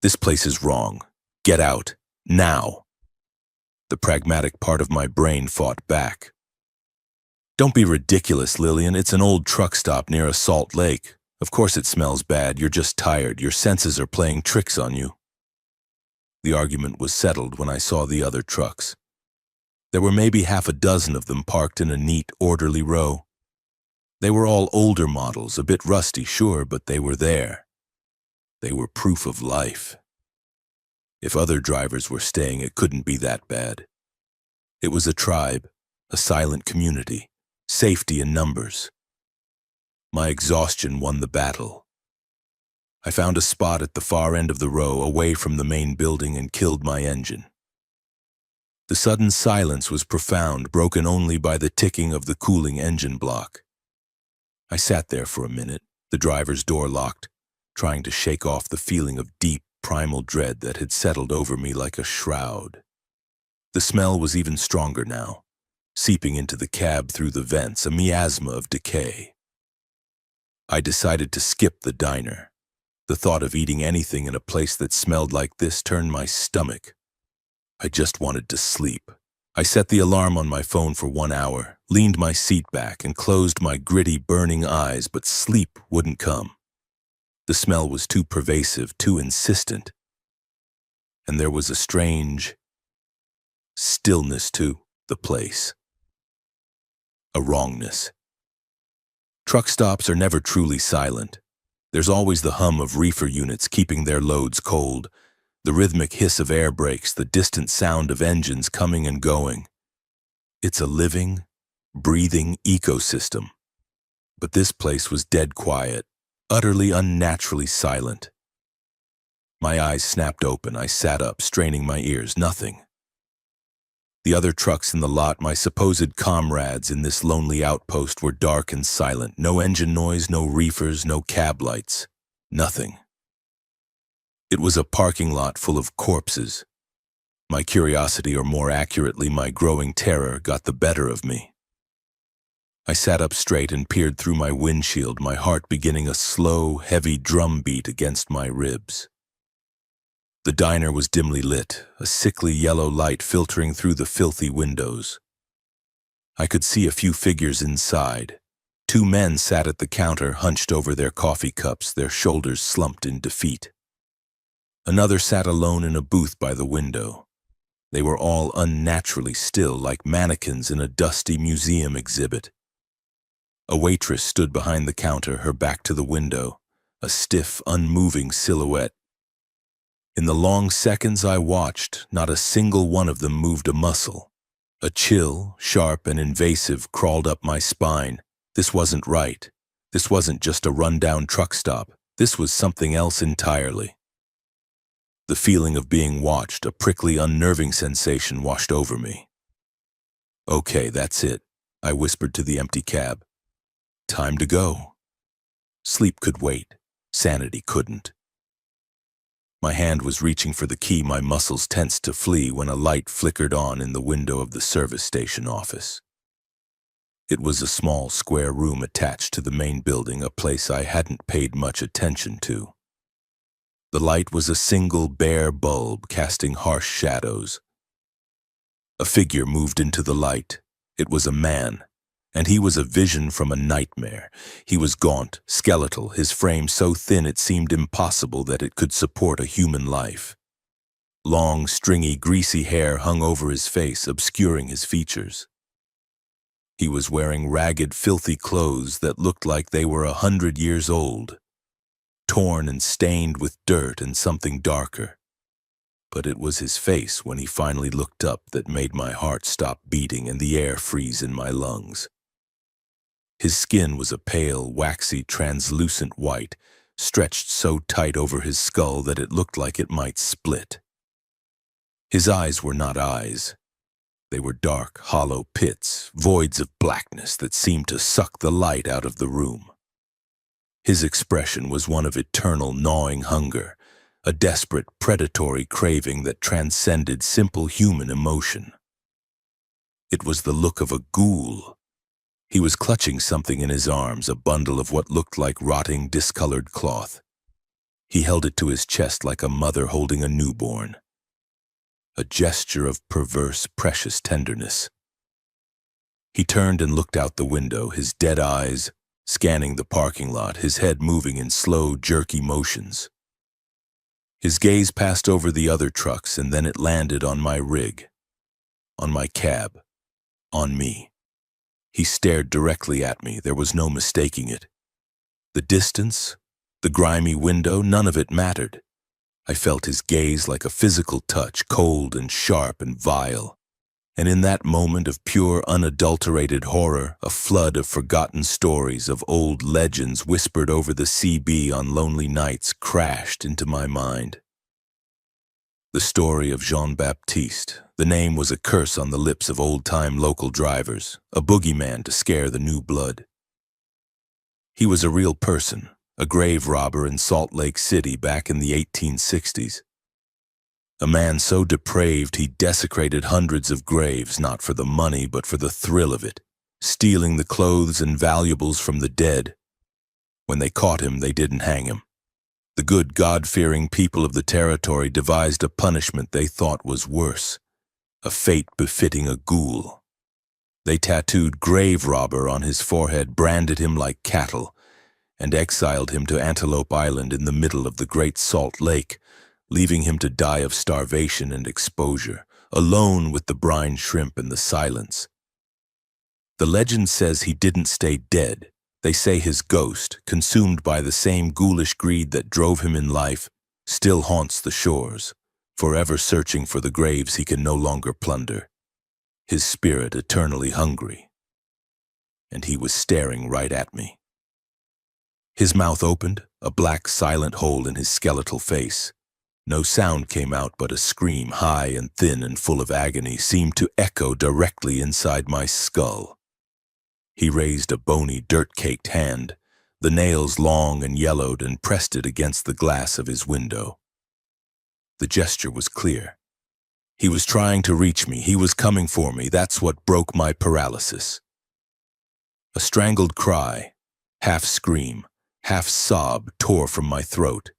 This place is wrong. Get out. Now. The pragmatic part of my brain fought back. Don't be ridiculous, Lillian. It's an old truck stop near a salt lake. Of course it smells bad. You're just tired. Your senses are playing tricks on you. The argument was settled when I saw the other trucks. There were maybe half a dozen of them parked in a neat, orderly row. They were all older models, a bit rusty, sure, but they were there. They were proof of life. If other drivers were staying, it couldn't be that bad. It was a tribe, a silent community, safety in numbers. My exhaustion won the battle. I found a spot at the far end of the row, away from the main building, and killed my engine. The sudden silence was profound, broken only by the ticking of the cooling engine block. I sat there for a minute, the driver's door locked, trying to shake off the feeling of deep, primal dread that had settled over me like a shroud. The smell was even stronger now, seeping into the cab through the vents, a miasma of decay. I decided to skip the diner. The thought of eating anything in a place that smelled like this turned my stomach. I just wanted to sleep. I set the alarm on my phone for 1 hour, leaned my seat back, and closed my gritty, burning eyes, but sleep wouldn't come. The smell was too pervasive, too insistent. And there was a strange stillness to the place. A wrongness. Truck stops are never truly silent. There's always the hum of reefer units keeping their loads cold, the rhythmic hiss of air brakes, the distant sound of engines coming and going. It's a living, breathing ecosystem. But this place was dead quiet, utterly unnaturally silent. My eyes snapped open. I sat up, straining my ears. Nothing. The other trucks in the lot, my supposed comrades in this lonely outpost, were dark and silent. No engine noise, no reefers, no cab lights. Nothing. It was a parking lot full of corpses. My curiosity, or more accurately, my growing terror, got the better of me. I sat up straight and peered through my windshield, my heart beginning a slow, heavy drum beat against my ribs. The diner was dimly lit, a sickly yellow light filtering through the filthy windows. I could see a few figures inside. 2 men sat at the counter, hunched over their coffee cups, their shoulders slumped in defeat. Another sat alone in a booth by the window. They were all unnaturally still, like mannequins in a dusty museum exhibit. A waitress stood behind the counter, her back to the window, a stiff, unmoving silhouette. In the long seconds I watched, not a single one of them moved a muscle. A chill, sharp and invasive, crawled up my spine. This wasn't right. This wasn't just a rundown truck stop. This was something else entirely. The feeling of being watched, a prickly, unnerving sensation, washed over me. "Okay, that's it," I whispered to the empty cab. "Time to go." Sleep could wait. Sanity couldn't. My hand was reaching for the key, my muscles tensed to flee, when a light flickered on in the window of the service station office. It was a small, square room attached to the main building, a place I hadn't paid much attention to. The light was a single, bare bulb, casting harsh shadows. A figure moved into the light. It was a man, and he was a vision from a nightmare. He was gaunt, skeletal, his frame so thin it seemed impossible that it could support a human life. Long, stringy, greasy hair hung over his face, obscuring his features. He was wearing ragged, filthy clothes that looked like they were 100 years old, torn and stained with dirt and something darker. But it was his face, when he finally looked up, that made my heart stop beating and the air freeze in my lungs. His skin was a pale, waxy, translucent white, stretched so tight over his skull that it looked like it might split. His eyes were not eyes. They were dark, hollow pits, voids of blackness that seemed to suck the light out of the room. His expression was one of eternal, gnawing hunger, a desperate, predatory craving that transcended simple human emotion. It was the look of a ghoul. He was clutching something in his arms, a bundle of what looked like rotting, discolored cloth. He held it to his chest like a mother holding a newborn. A gesture of perverse, precious tenderness. He turned and looked out the window, his dead eyes scanning the parking lot, his head moving in slow, jerky motions. His gaze passed over the other trucks, and then it landed on my rig, on my cab, on me. He stared directly at me. There was no mistaking it. The distance, the grimy window, none of it mattered. I felt his gaze like a physical touch, cold and sharp and vile. And in that moment of pure, unadulterated horror, a flood of forgotten stories, of old legends whispered over the CB on lonely nights, crashed into my mind. The story of Jean-Baptiste. The name was a curse on the lips of old-time local drivers, a boogeyman to scare the new blood. He was a real person, a grave robber in Salt Lake City back in the 1860s. A man so depraved he desecrated hundreds of graves, not for the money but for the thrill of it, stealing the clothes and valuables from the dead. When they caught him, they didn't hang him. The good, God-fearing people of the territory devised a punishment they thought was worse, a fate befitting a ghoul. They tattooed grave robber on his forehead, branded him like cattle, and exiled him to Antelope Island in the middle of the Great Salt Lake, leaving him to die of starvation and exposure, alone with the brine shrimp and the silence. The legend says he didn't stay dead. They say his ghost, consumed by the same ghoulish greed that drove him in life, still haunts the shores, forever searching for the graves he can no longer plunder, his spirit eternally hungry. And he was staring right at me. His mouth opened, a black silent hole in his skeletal face. No sound came out, but a scream, high and thin and full of agony, seemed to echo directly inside my skull. He raised a bony, dirt-caked hand, the nails long and yellowed, and pressed it against the glass of his window. The gesture was clear. He was trying to reach me. He was coming for me. That's what broke my paralysis. A strangled cry, half scream, half sob, tore from my throat.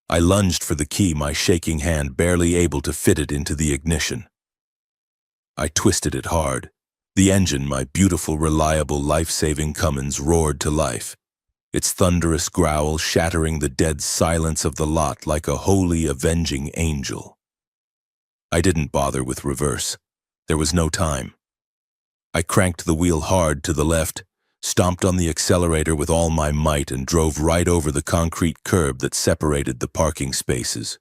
I lunged for the key, my shaking hand barely able to fit it into the ignition. I twisted it hard. The engine, my beautiful, reliable, life-saving Cummins, roared to life, its thunderous growl shattering the dead silence of the lot like a holy, avenging angel. I didn't bother with reverse. There was no time. I cranked the wheel hard to the left, stomped on the accelerator with all my might, and drove right over the concrete curb that separated the parking spaces.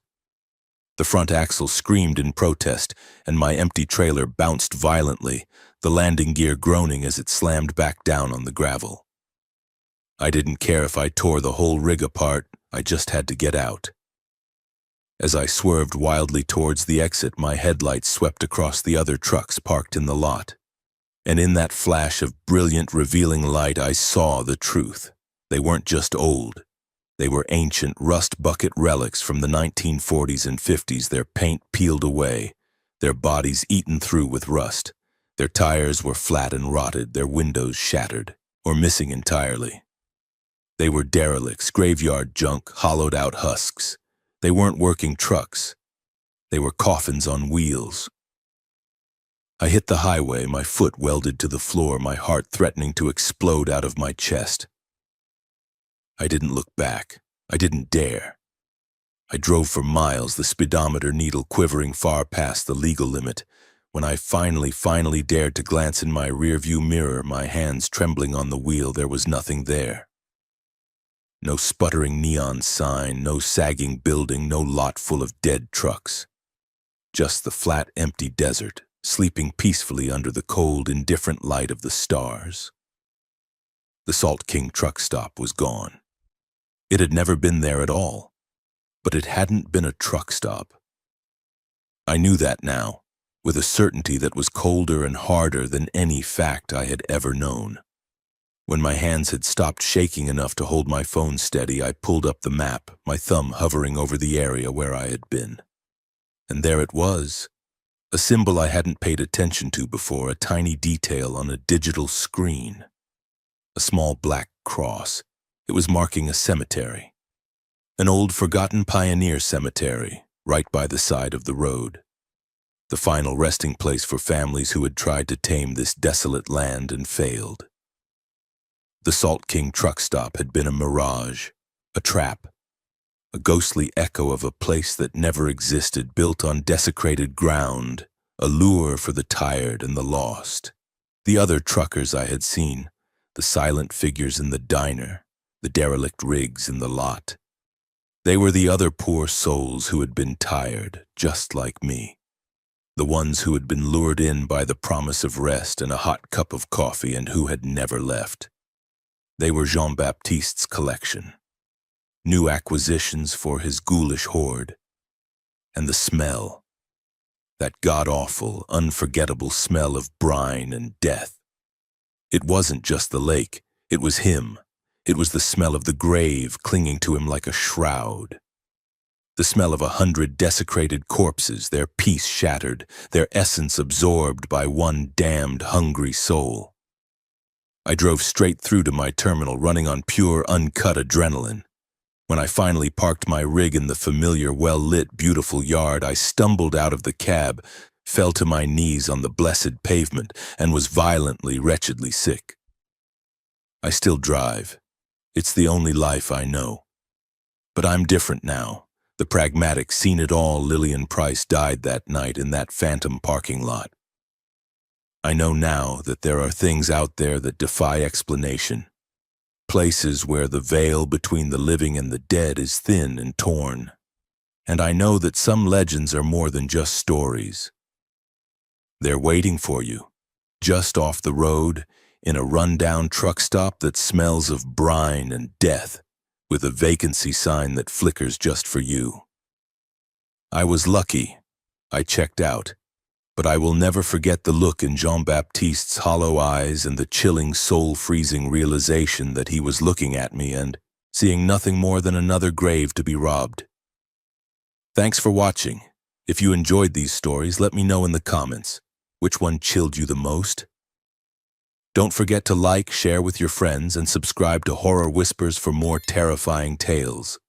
The front axle screamed in protest, and my empty trailer bounced violently, the landing gear groaning as it slammed back down on the gravel. I didn't care if I tore the whole rig apart, I just had to get out. As I swerved wildly towards the exit, my headlights swept across the other trucks parked in the lot. And in that flash of brilliant, revealing light, I saw the truth. They weren't just old. They were ancient rust bucket relics from the 1940s and 50s, their paint peeled away, their bodies eaten through with rust. Their tires were flat and rotted, their windows shattered, or missing entirely. They were derelicts, graveyard junk, hollowed-out husks. They weren't working trucks. They were coffins on wheels. I hit the highway, my foot welded to the floor, my heart threatening to explode out of my chest. I didn't look back. I didn't dare. I drove for miles, the speedometer needle quivering far past the legal limit. When I finally dared to glance in my rearview mirror, my hands trembling on the wheel, there was nothing there. No sputtering neon sign, no sagging building, no lot full of dead trucks. Just the flat, empty desert, sleeping peacefully under the cold, indifferent light of the stars. The Salt King truck stop was gone. It had never been there at all, but it hadn't been a truck stop. I knew that now, with a certainty that was colder and harder than any fact I had ever known. When my hands had stopped shaking enough to hold my phone steady, I pulled up the map, my thumb hovering over the area where I had been. And there it was, a symbol I hadn't paid attention to before, a tiny detail on a digital screen. A small black cross. It was marking a cemetery. An old forgotten pioneer cemetery, right by the side of the road. The final resting place for families who had tried to tame this desolate land and failed. The Salt King truck stop had been a mirage, a trap, a ghostly echo of a place that never existed, built on desecrated ground, a lure for the tired and the lost. The other truckers I had seen, the silent figures in the diner, the derelict rigs in the lot. They were the other poor souls who had been tired, just like me. The ones who had been lured in by the promise of rest and a hot cup of coffee and who had never left. They were Jean-Baptiste's collection. New acquisitions for his ghoulish hoard. And the smell, that god-awful, unforgettable smell of brine and death. It wasn't just the lake, it was him. It was the smell of the grave clinging to him like a shroud. The smell of 100 desecrated corpses, their peace shattered, their essence absorbed by one damned, hungry soul. I drove straight through to my terminal, running on pure, uncut adrenaline. When I finally parked my rig in the familiar, well-lit, beautiful yard, I stumbled out of the cab, fell to my knees on the blessed pavement, and was violently, wretchedly sick. I still drive. It's the only life I know. But I'm different now. The pragmatic, seen-it-all Lillian Price died that night in that phantom parking lot. I know now that there are things out there that defy explanation. Places where the veil between the living and the dead is thin and torn. And I know that some legends are more than just stories. They're waiting for you, just off the road, in a rundown truck stop that smells of brine and death, with a vacancy sign that flickers just for you. I was lucky. I checked out. But I will never forget the look in Jean-Baptiste's hollow eyes and the chilling, soul-freezing realization that he was looking at me and seeing nothing more than another grave to be robbed. Thanks for watching. If you enjoyed these stories, let me know in the comments. Which one chilled you the most? Don't forget to like, share with your friends, and subscribe to Horror Whispers for more terrifying tales.